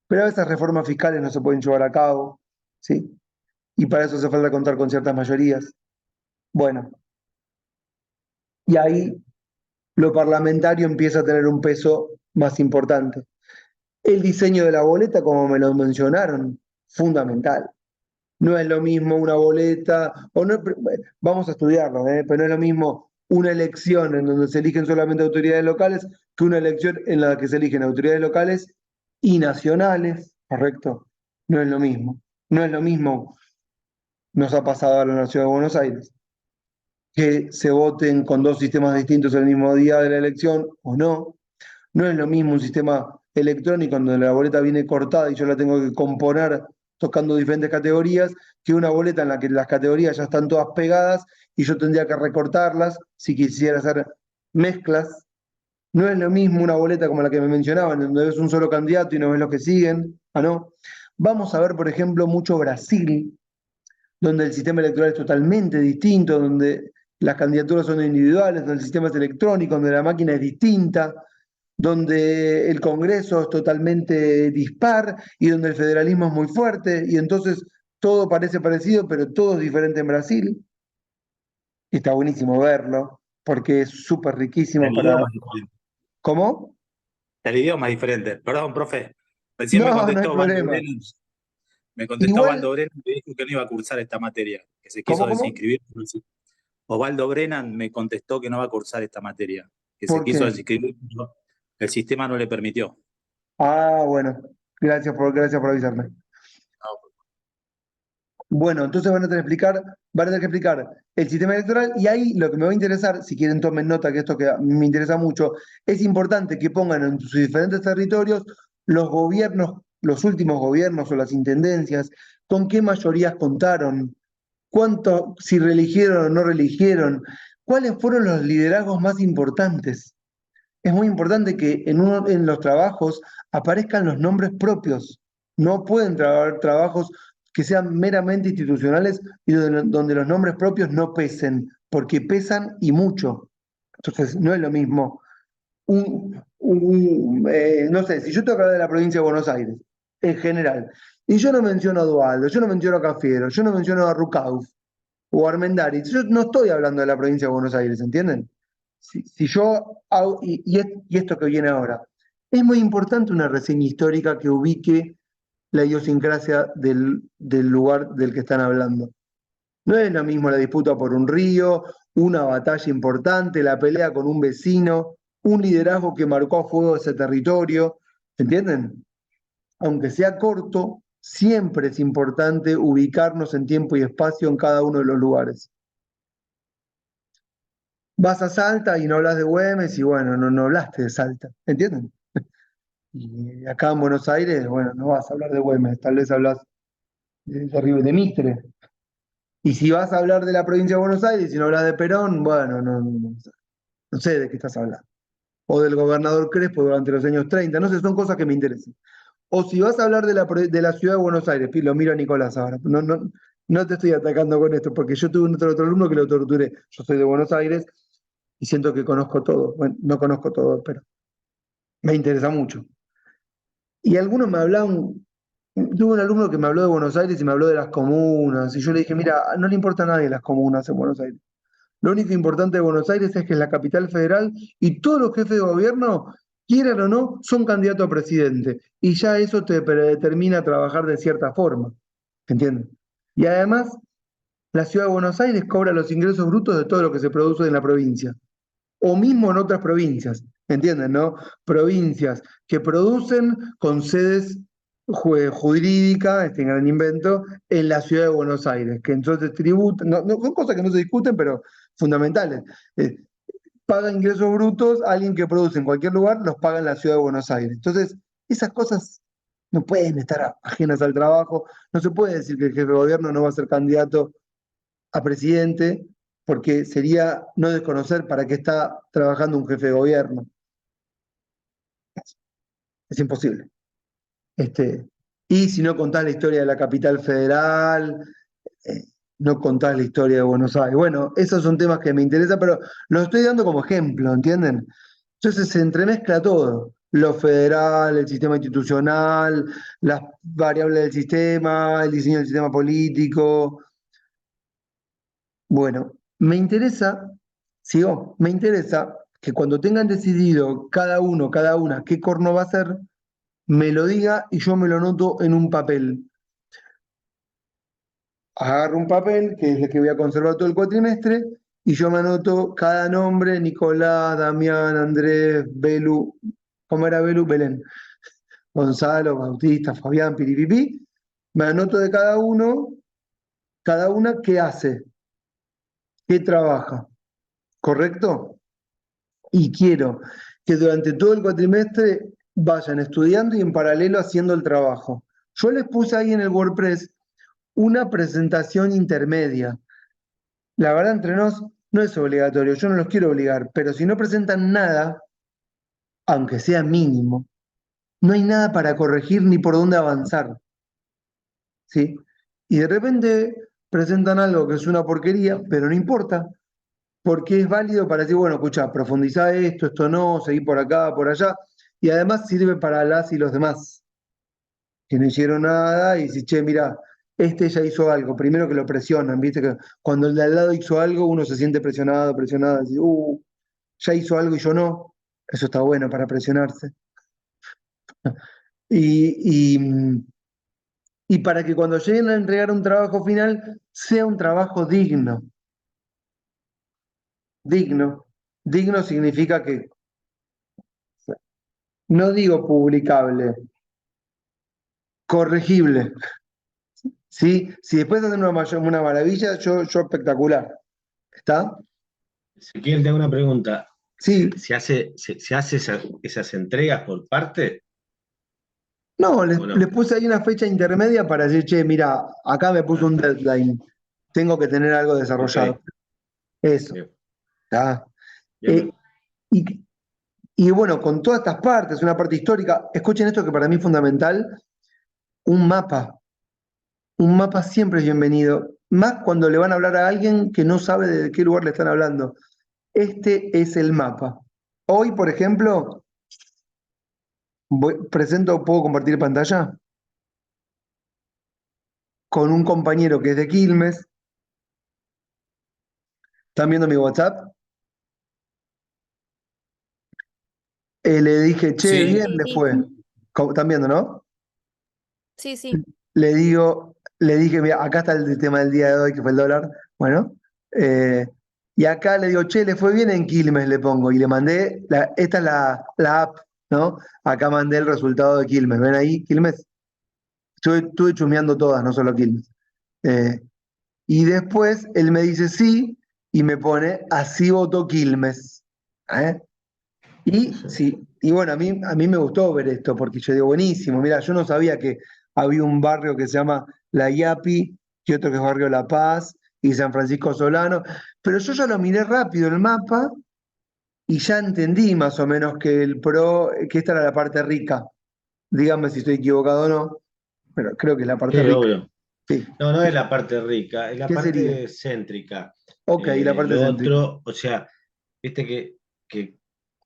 pero a veces reformas fiscales no se pueden llevar a cabo, ¿sí? Y para eso hace falta contar con ciertas mayorías. Bueno, y ahí lo parlamentario empieza a tener un peso más importante. El diseño de la boleta, como me lo mencionaron, fundamental. No es lo mismo una boleta, vamos a estudiarlo, pero no es lo mismo una elección en donde se eligen solamente autoridades locales que una elección en la que se eligen autoridades locales y nacionales, ¿correcto? No es lo mismo. No es lo mismo, nos ha pasado ahora en la ciudad de Buenos Aires. que se voten con dos sistemas distintos el mismo día de la elección o no. No es lo mismo un sistema electrónico donde la boleta viene cortada y yo la tengo que componer tocando diferentes categorías, que una boleta en la que las categorías ya están todas pegadas y yo tendría que recortarlas si quisiera hacer mezclas. No es lo mismo una boleta como la que me mencionaban, donde ves un solo candidato y no ves los que siguen. ¿No? Vamos a ver, por ejemplo, mucho Brasil, donde el sistema electoral es totalmente distinto, donde las candidaturas son individuales, donde el sistema es electrónico, donde la máquina es distinta, donde el Congreso es totalmente dispar y donde el federalismo es muy fuerte, y entonces todo parece parecido, pero todo es diferente en Brasil. Y está buenísimo verlo, porque es súper riquísimo El para... idioma es diferente. ¿Cómo? El idioma es diferente. Perdón, profe. Recién me No, no hay contestó Osvaldo problema. Brennan. Me contestó Igual, Osvaldo Brennan y me dijo que no iba a cursar esta materia, que se quiso ¿cómo? desinscribir. Osvaldo Brennan me contestó que no va a cursar esta materia, que se ¿Por quiso qué? desinscribir, pero el sistema no le permitió. Ah, bueno, gracias por avisarme. Bueno, entonces van a tener que explicar el sistema electoral y ahí lo que me va a interesar, si quieren tomen nota que esto que me interesa mucho, es importante que pongan en sus diferentes territorios los gobiernos, los últimos gobiernos o las intendencias, con qué mayorías contaron, cuánto, si reeligieron o no reeligieron, cuáles fueron los liderazgos más importantes. Es muy importante que en los trabajos aparezcan los nombres propios. No pueden haber trabajos que sean meramente institucionales y donde los nombres propios no pesen, porque pesan y mucho. Entonces, no es lo mismo. No sé, si yo tengo que hablar de la provincia de Buenos Aires, en general, y yo no menciono a Dualdo, yo no menciono a Cafiero, yo no menciono a Rucauf o a Armendáriz, yo no estoy hablando de la provincia de Buenos Aires, ¿entienden? Si yo hago, y esto que viene ahora, es muy importante una reseña histórica que ubique la idiosincrasia del lugar del que están hablando. No es lo mismo la disputa por un río, una batalla importante, la pelea con un vecino, un liderazgo que marcó a fuego ese territorio, ¿entienden? Aunque sea corto, siempre es importante ubicarnos en tiempo y espacio en cada uno de los lugares. Vas a Salta y no hablas de Güemes y bueno, no hablaste de Salta, ¿entienden? Y acá en Buenos Aires, bueno, no vas a hablar de Güemes, tal vez hablas de Mitre. Y si vas a hablar de la provincia de Buenos Aires y no hablas de Perón, bueno, no sé de qué estás hablando. O del gobernador Crespo durante los años 30, no sé, son cosas que me interesan. O si vas a hablar de la ciudad de Buenos Aires, lo miro a Nicolás ahora, no te estoy atacando con esto, porque yo tuve otro alumno que lo torturé. Yo soy de Buenos Aires y siento que conozco todo. Bueno, no conozco todo, pero me interesa mucho. Y algunos me hablaban, tuve un alumno que me habló de Buenos Aires y me habló de las comunas, y yo le dije, mira, no le importa a nadie las comunas en Buenos Aires. Lo único importante de Buenos Aires es que es la capital federal y todos los jefes de gobierno, quieran o no, son candidatos a presidente. Y ya eso te determina trabajar de cierta forma. ¿Entiendes? Y además, la ciudad de Buenos Aires cobra los ingresos brutos de todo lo que se produce en la provincia. O mismo en otras provincias. ¿Entienden? ¿No? Provincias que producen con sedes jurídicas, este gran invento, en la ciudad de Buenos Aires, que entonces tributan, son cosas que no se discuten, pero fundamentales. Paga ingresos brutos, alguien que produce en cualquier lugar, los paga en la ciudad de Buenos Aires. Entonces, esas cosas no pueden estar ajenas al trabajo. No se puede decir que el jefe de gobierno no va a ser candidato a presidente, porque sería no desconocer para qué está trabajando un jefe de gobierno. Es imposible. Y si no contás la historia de la capital federal, no contás la historia de Buenos Aires. Bueno, esos son temas que me interesan, pero los estoy dando como ejemplo, ¿entienden? Entonces se entremezcla todo, lo federal, el sistema institucional, las variables del sistema, el diseño del sistema político. Bueno, me interesa que cuando tengan decidido cada uno, cada una, qué corno va a hacer, me lo diga y yo me lo anoto en un papel. Agarro un papel, que es el que voy a conservar todo el cuatrimestre, y yo me anoto cada nombre, Nicolás, Damián, Andrés, Belu, ¿cómo era Belu? Belén, Gonzalo, Bautista, Fabián, Piripipi, me anoto de cada uno, cada una qué hace. que trabaja, ¿correcto? Y quiero que durante todo el cuatrimestre vayan estudiando y en paralelo haciendo el trabajo. Yo les puse ahí en el WordPress una presentación intermedia. La verdad, entre nos, no es obligatorio, yo no los quiero obligar, pero si no presentan nada, aunque sea mínimo, no hay nada para corregir ni por dónde avanzar, ¿sí? Y de repente presentan algo que es una porquería, pero no importa, porque es válido para decir, bueno, escucha, profundizá esto, esto no, seguí por acá, por allá, y además sirve para las y los demás, que no hicieron nada, y si, che, mira, este ya hizo algo, primero que lo presionan, viste que cuando el de al lado hizo algo, uno se siente presionado, presionado, dice, ya hizo algo y yo no, eso está bueno para presionarse. Y, y, y para que cuando lleguen a entregar un trabajo final, sea un trabajo digno. Digno. Digno significa que, no digo publicable, corregible. ¿Sí? Si después hacen una maravilla, yo espectacular. ¿Está? Ezequiel, te hago una pregunta. Sí. ¿Se hace esas entregas por parte? No, ¿O no? les puse ahí una fecha intermedia para decir, che, mira, acá me puso un deadline. Tengo que tener algo desarrollado. Ok. Eso. Bien. ¿Está? Bien. Y bueno, con todas estas partes, una parte histórica, escuchen esto que para mí es fundamental, un mapa. Un mapa siempre es bienvenido, más cuando le van a hablar a alguien que no sabe de qué lugar le están hablando. Este es el mapa. Hoy, por ejemplo, ¿puedo compartir pantalla? Con un compañero que es de Quilmes. ¿Están viendo mi WhatsApp? Le dije, che, Sí. bien Sí, le fue. ¿Están viendo, no? sí, sí. Le dije, mira, acá está el tema del día de hoy, que fue el dólar. Bueno, y acá le digo, che, le fue bien en Quilmes, le pongo. Y le mandé, esta es la app, ¿no? Acá mandé el resultado de Quilmes. ¿Ven ahí, Quilmes? Estuve chusmeando todas, no solo Quilmes. Y después él me dice sí, y me pone, así votó Quilmes. ¿Eh? Y bueno, a mí me gustó ver esto, porque yo digo, buenísimo, mira, yo no sabía que había un barrio que se llama La Iapi, y otro que es Barrio La Paz, y San Francisco Solano, pero yo ya lo miré rápido el mapa, y ya entendí más o menos que esta era la parte rica. Díganme si estoy equivocado o no, pero creo que es la parte Sí, rica. obvio. Sí. No es la parte rica, es la ¿Qué sería? parte céntrica. Ok, la parte Lo céntrica. otro, o sea, viste que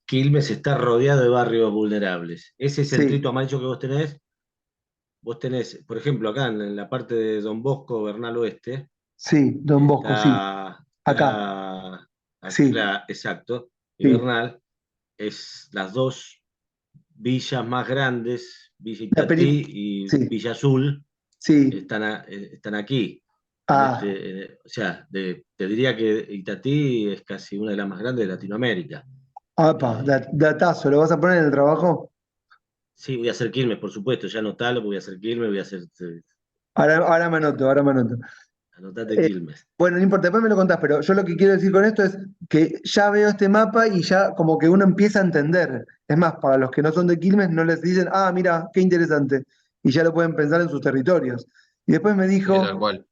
Quilmes está rodeado de barrios vulnerables. Ese Sí, centrito amarillo que vos tenés, por ejemplo, acá en la parte de Don Bosco, Bernal Oeste, sí, Don Bosco, sí. Acá, sí, exacto, y sí. Bernal es las dos villas más grandes, Villa La peli, Itatí y sí, Villa Azul, sí. están aquí. Ah, O sea, te diría que Itatí es casi una de las más grandes de Latinoamérica. apa, datazo, ¿lo vas a poner en el trabajo? Sí, voy a hacer Quilmes, por supuesto, ya anotalo, voy a hacer Quilmes, voy a hacer. Ahora me anoto, ahora me anoto. Anotate Quilmes. Bueno, no importa, después me lo contás, pero yo lo que quiero decir con esto es que ya veo este mapa y ya como que uno empieza a entender. Es más, para los que no son de Quilmes no les dicen, ah, mira, qué interesante. Y ya lo pueden pensar en sus territorios. Y después me Tal dijo, cual.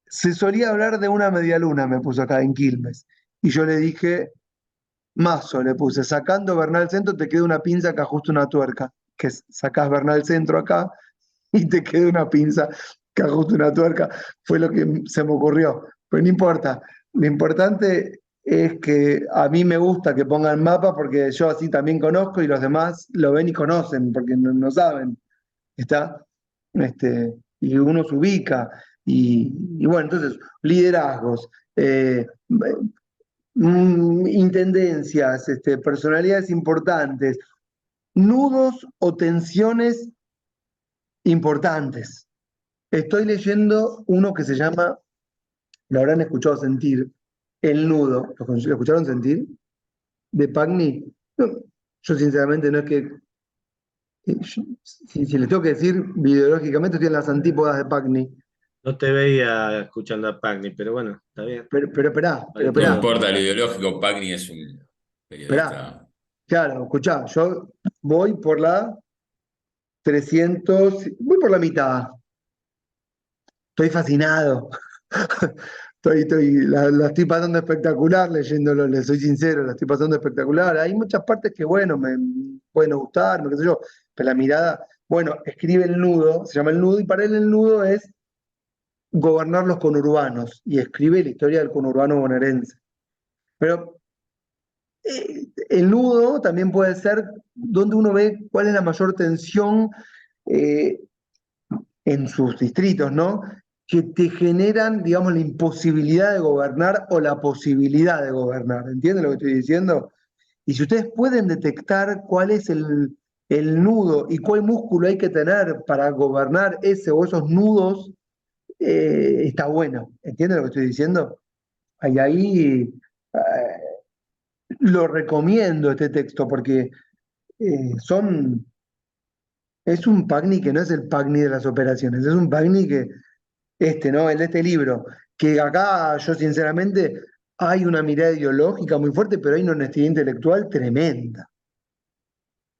se solía hablar de una medialuna, me puso acá en Quilmes. Y yo le dije, Mazo, le puse, sacando Bernal Centro te queda una pinza que ajusta una tuerca. Que sacás Bernal Centro acá y te queda una pinza que ajuste una tuerca. Fue lo que se me ocurrió. Pero no importa. Lo importante es que a mí me gusta que pongan mapa porque yo así también conozco y los demás lo ven y conocen porque no saben. ¿Está? Y uno se ubica. Y bueno, entonces, liderazgos, intendencias, personalidades importantes, nudos o tensiones importantes. Estoy leyendo uno que se llama, lo habrán escuchado sentir, El Nudo. ¿Lo escucharon sentir? De Pagni. No, yo sinceramente no es que, si les tengo que decir, videológicamente estoy en las antípodas de Pagni. No te veía escuchando a Pagni, pero bueno, está bien. Pero esperá, Vale pero No esperá, todo. importa lo ideológico, Pagni es un esperá. periodista. Claro, escuchá, yo voy por la 300, voy por la mitad. Estoy fascinado. La estoy pasando espectacular leyéndolo, le soy sincero, la estoy pasando espectacular. Hay muchas partes que, bueno, me pueden no gustar, qué sé yo, pero la mirada, bueno, escribe el nudo, se llama el nudo, y para él el nudo es gobernar los conurbanos, y escribe la historia del conurbano bonaerense. Pero el nudo también puede ser donde uno ve cuál es la mayor tensión eh, en sus distritos, ¿no? Que te generan, digamos, la imposibilidad de gobernar o la posibilidad de gobernar. ¿Entienden lo que estoy diciendo? Y si ustedes pueden detectar cuál es el nudo y cuál músculo hay que tener para gobernar ese o esos nudos, está bueno. ¿Entienden lo que estoy diciendo? Ahí lo recomiendo este texto porque son es un PACNI que no es el PACNI de las operaciones, es un PACNI que, ¿no? El de este libro, que acá yo sinceramente hay una mirada ideológica muy fuerte, pero hay una honestidad intelectual tremenda,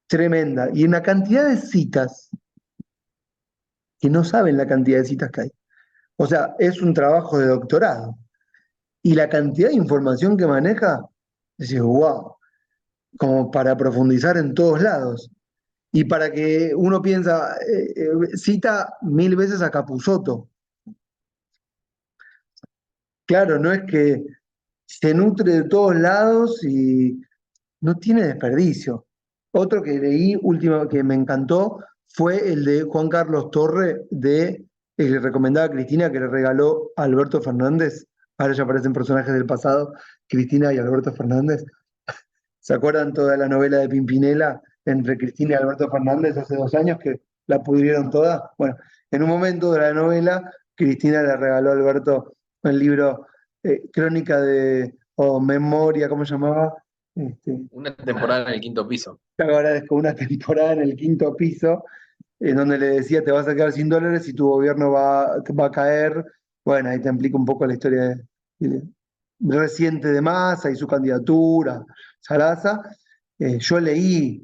tremenda. Y una cantidad de citas que no saben la cantidad de citas que hay. O sea, es un trabajo de doctorado. Y la cantidad de información que maneja, decís, wow, como para profundizar en todos lados. Y para que uno piensa, cita 1000 veces a Capusotto. Claro, no es que se nutre de todos lados y no tiene desperdicio. Otro que leí último que me encantó fue el de Juan Carlos Torre, el que recomendaba a Cristina, que le regaló a Alberto Fernández. Ahora ya aparecen personajes del pasado, Cristina y Alberto Fernández. ¿Se acuerdan toda la novela de Pimpinela entre Cristina y Alberto Fernández hace 2 años que la pudrieron todas? Bueno, en un momento de la novela, Cristina le regaló a Alberto el libro Crónica o Memoria, ¿cómo se llamaba? Una temporada en el quinto piso. Te agradezco, una temporada en el quinto piso, en donde le decía, te vas a quedar sin dólares y tu gobierno va a caer. Bueno, ahí te implica un poco la historia reciente de Massa y su candidatura, Sarasa. Yo leí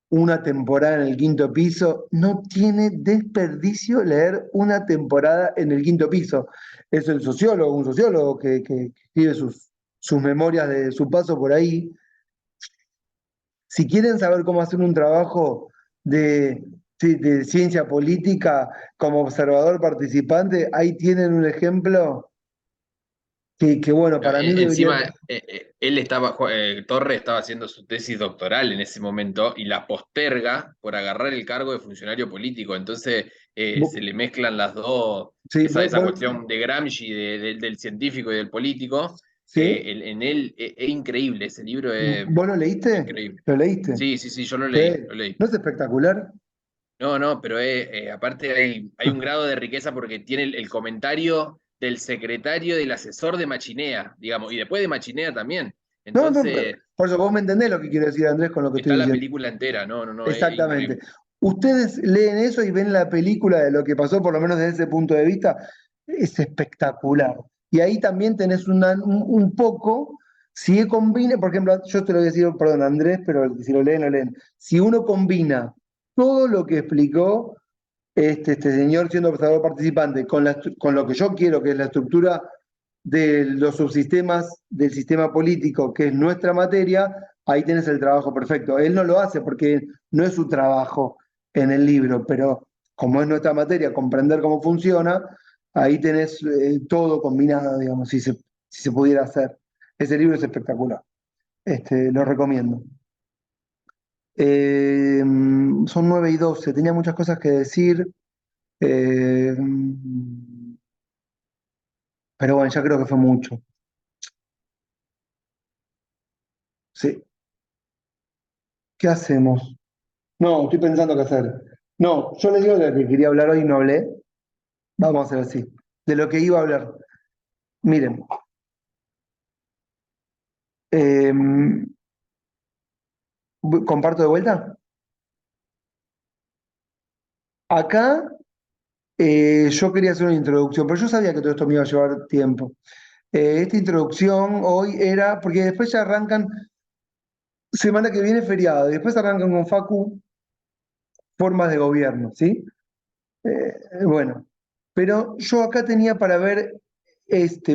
una temporada en el quinto piso, no tiene desperdicio leer una temporada en el quinto piso. Es un sociólogo que escribe sus memorias de su paso por ahí. Si quieren saber cómo hacer un trabajo de ciencia política como observador participante, ahí tienen un ejemplo que bueno, para mí debería... Encima, Torre estaba haciendo su tesis doctoral en ese momento y la posterga por agarrar el cargo de funcionario político. Entonces se le mezclan las dos, Sí, esa cuestión de Gramsci, del científico y del político. ¿Sí? En él es increíble, ese libro es ¿Vos lo leíste? increíble. ¿Lo leíste? Sí, sí, sí, yo lo Sí. leí, lo leí. ¿No es espectacular? No, no, pero aparte hay un grado de riqueza porque tiene el comentario del secretario del asesor de Machinea, digamos, y después de Machinea también. No, Entonces, por eso vos me entendés lo que quiero decir, Andrés, con lo que está estoy la diciendo. película entera, no, no, no, es Exactamente. increíble. Ustedes leen eso y ven la película de lo que pasó, por lo menos desde ese punto de vista, es espectacular. Y ahí también tenés un poco, si combina, por ejemplo, yo te lo voy a decir, perdón, Andrés, pero si lo leen, lo leen. Si uno combina todo lo que explicó este señor siendo observador participante con lo que yo quiero, que es la estructura de los subsistemas del sistema político, que es nuestra materia, ahí tenés el trabajo perfecto. Él no lo hace porque no es su trabajo en el libro, pero como es nuestra materia, comprender cómo funciona, ahí tenés todo combinado, digamos, si se pudiera hacer. Ese libro es espectacular. Lo recomiendo. Son 9:12, tenía muchas cosas que decir, pero bueno, ya creo que fue mucho. Sí. ¿Qué hacemos? No, estoy pensando qué hacer. No, yo les digo de lo que quería hablar hoy y no hablé. Vamos a hacer así. De lo que iba a hablar. Miren. ¿Comparto de vuelta? Acá Yo quería hacer una introducción, pero yo sabía que todo esto me iba a llevar tiempo. Esta introducción hoy era, porque después ya arrancan, semana que viene feriado, y después arrancan con Facu, formas de gobierno, ¿sí? Bueno, pero yo acá tenía para ver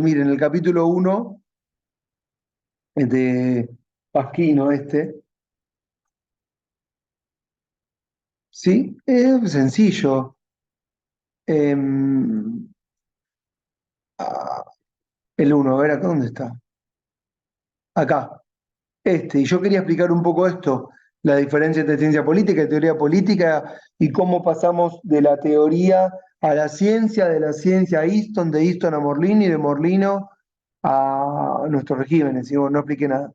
miren, el capítulo 1 de Pasquino, ¿sí? Es sencillo. Em, ah, el 1, a ver acá dónde está. Acá. Y yo quería explicar un poco esto, la diferencia entre ciencia política y teoría política y cómo pasamos de la teoría a la ciencia, de la ciencia a Easton, de Easton a Morlino y de Morlino a nuestros regímenes. Y bueno, no expliqué nada.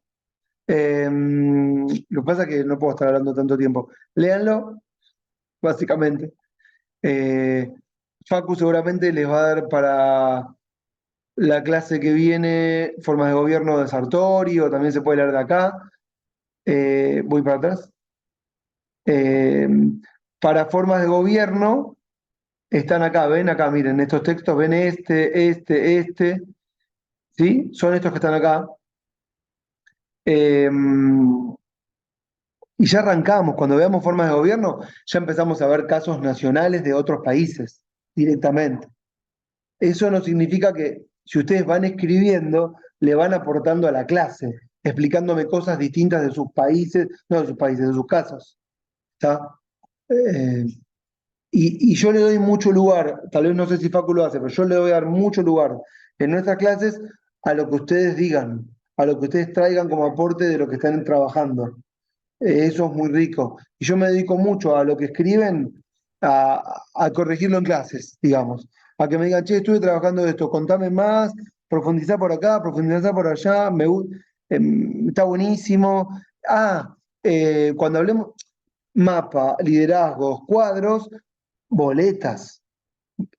Lo que pasa es que no puedo estar hablando tanto tiempo. Léanlo, básicamente. Facu seguramente les va a dar para la clase que viene formas de gobierno de Sartori, o también se puede leer de acá. Voy para atrás. Eh, para formas de gobierno, están acá, ven acá, miren, estos textos, ven ¿sí? Son estos que están acá. Y ya arrancamos, cuando veamos formas de gobierno, ya empezamos a ver casos nacionales de otros países directamente. Eso no significa que si ustedes van escribiendo, le van aportando a la clase, explicándome cosas distintas de sus países, no de sus países, de sus casos. ¿Está? Y yo le doy mucho lugar, tal vez no sé si Facu lo hace, pero yo le voy a dar mucho lugar en nuestras clases a lo que ustedes digan, a lo que ustedes traigan como aporte de lo que están trabajando. Eso es muy rico. Y yo me dedico mucho a lo que escriben, a corregirlo en clases, digamos. A que me digan, che, estuve trabajando de esto, contame más, profundizá por acá, profundizá por allá, está buenísimo. Cuando hablemos mapa, liderazgos, cuadros, boletas.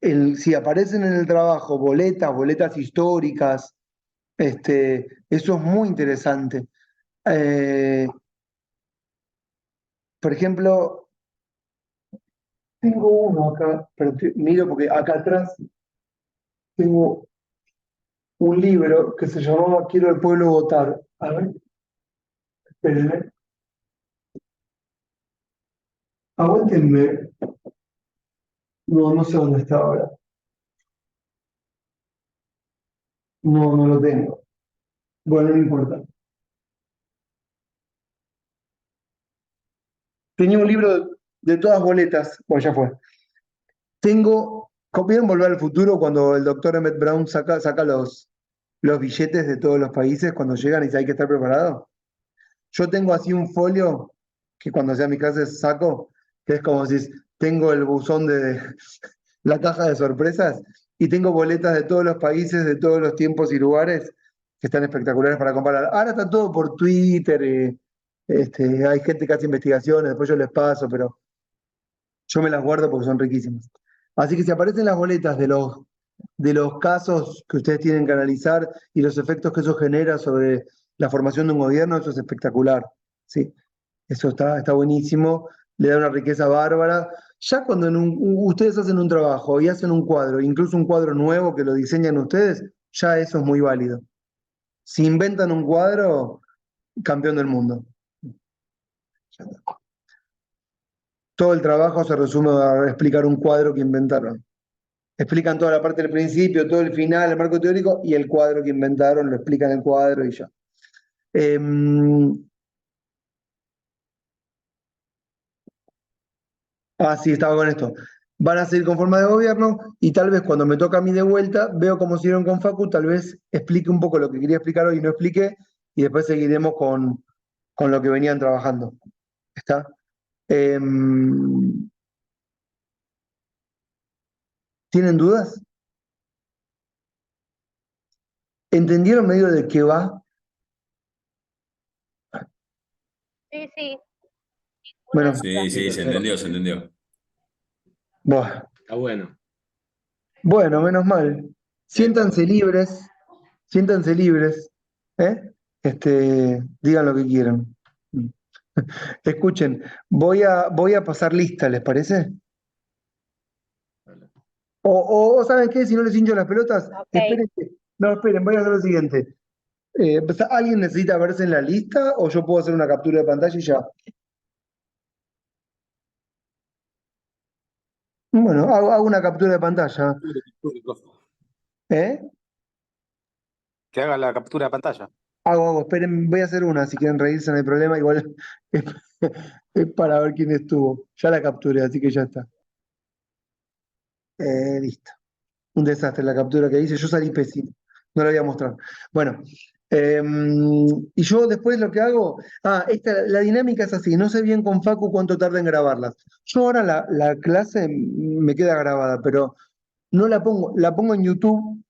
Si aparecen en el trabajo boletas históricas, eso es muy interesante. Por ejemplo, tengo uno acá, pero miro porque acá atrás tengo un libro que se llamaba Quiero al pueblo votar. A ver, espérenme. Aguántenme. No, no sé dónde está ahora. No, no lo tengo. Bueno, no importa. Tenía un libro de todas boletas. Bueno, ya fue. ¿Vieron Volver al Futuro cuando el doctor Emmett Brown saca los billetes de todos los países cuando llegan y dice hay que estar preparado? Yo tengo así un folio que cuando sea mi clase saco, que es como si tengo el buzón de la caja de sorpresas y tengo boletas de todos los países, de todos los tiempos y lugares que están espectaculares para comparar. Ahora está todo por Twitter, hay gente que hace investigaciones, después yo les paso, pero yo me las guardo porque son riquísimas. Así que si aparecen las boletas de los casos que ustedes tienen que analizar y los efectos que eso genera sobre la formación de un gobierno, eso es espectacular. ¿Sí? Eso está buenísimo, le da una riqueza bárbara. Ya cuando ustedes hacen un trabajo y hacen un cuadro, incluso un cuadro nuevo que lo diseñan ustedes, ya eso es muy válido. Si inventan un cuadro, campeón del mundo. Todo el trabajo se resume a explicar un cuadro que inventaron. Explican toda la parte del principio, todo el final, el marco teórico, y el cuadro que inventaron, lo explican en el cuadro y ya. Sí, estaba con esto. Van a seguir con forma de gobierno y tal vez cuando me toca a mí de vuelta, veo cómo siguieron con Facu, tal vez explique un poco lo que quería explicar hoy y no expliqué, y después seguiremos con lo que venían trabajando. ¿Está? ¿Tienen dudas? ¿Entendieron medio de qué va? Sí, sí. Bueno, Sí, sí, se entendió, se entendió. buah. Está bueno. Bueno, menos mal. Siéntanse libres, ¿eh? Digan lo que quieran. Escuchen, voy a pasar lista, ¿les parece? O ¿saben qué? Si no les hincho las pelotas, Ok. esperen, no, esperen, voy a hacer lo siguiente. ¿Alguien necesita verse en la lista o yo puedo hacer una captura de pantalla y ya? Bueno, hago una captura de pantalla. ¿Eh? Que haga la captura de pantalla. Hago, esperen, voy a hacer una, si quieren reírse no hay problema, igual es, es para ver quién estuvo. Ya la capturé, así que ya está. Listo. Un desastre la captura que hice, yo salí pésimo, no la voy a mostrar. Bueno, y yo después lo que hago, la dinámica es así, no sé bien con Facu cuánto tarda en grabarlas. Yo ahora la clase me queda grabada, pero no la pongo en YouTube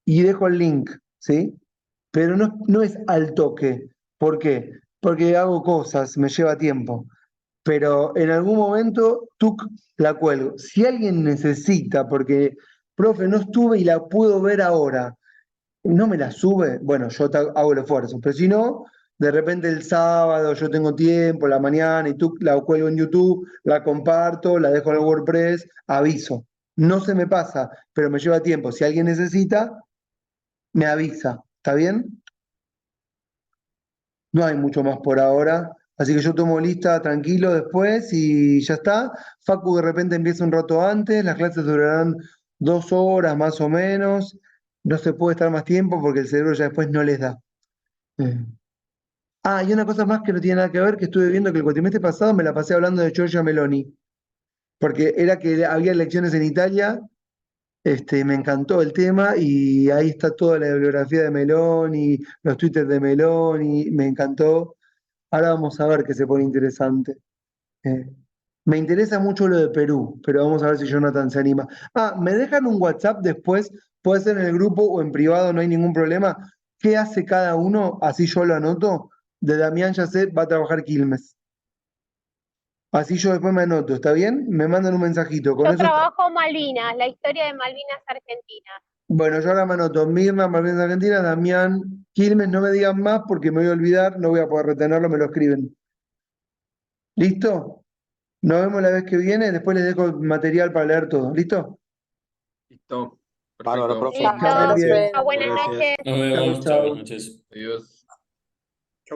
y dejo el link, ¿sí? Pero no es al toque. ¿Por qué? Porque hago cosas, me lleva tiempo. Pero en algún momento, la cuelgo. Si alguien necesita, porque, profe, no estuve y la puedo ver ahora, no me la sube, bueno, yo hago el esfuerzo. Pero si no, de repente el sábado yo tengo tiempo, la mañana, y la cuelgo en YouTube, la comparto, la dejo en el WordPress, aviso. No se me pasa, pero me lleva tiempo. Si alguien necesita, me avisa. ¿Está bien? No hay mucho más por ahora. Así que yo tomo lista tranquilo después y ya está. Facu de repente empieza un rato antes, las clases durarán 2 horas más o menos. No se puede estar más tiempo porque el cerebro ya después no les da. Eh. Y una cosa más que no tiene nada que ver, que estuve viendo que el cuatrimestre pasado me la pasé hablando de Giorgia Meloni, porque era que había elecciones en Italia. Me encantó el tema y ahí está toda la bibliografía de Meloni, los twitters de Meloni, me encantó. Ahora vamos a ver qué se pone interesante. Me interesa mucho lo de Perú, pero vamos a ver si Jonathan se anima. ¿Me dejan un WhatsApp después? Puede ser en el grupo o en privado, no hay ningún problema. ¿Qué hace cada uno? Así yo lo anoto. De Damián ya sé, va a trabajar Quilmes. Así yo después me anoto, ¿está bien? Me mandan un mensajito. Con Yo eso está. trabajo Malvinas, la historia de Malvinas Argentinas. Bueno, yo ahora me anoto Mirna, Malvinas Argentina, Damián, Quilmes, no me digan más porque me voy a olvidar, no voy a poder retenerlo, me lo escriben. ¿Listo? Nos vemos la vez que viene, después les dejo material para leer todo. ¿Listo? Listo. Bárbaro, Perfecto. profe. Listo. Bien. Buenas Gracias. noches. Nos vemos. Chau, Chao, chau. buenas noches. Adiós.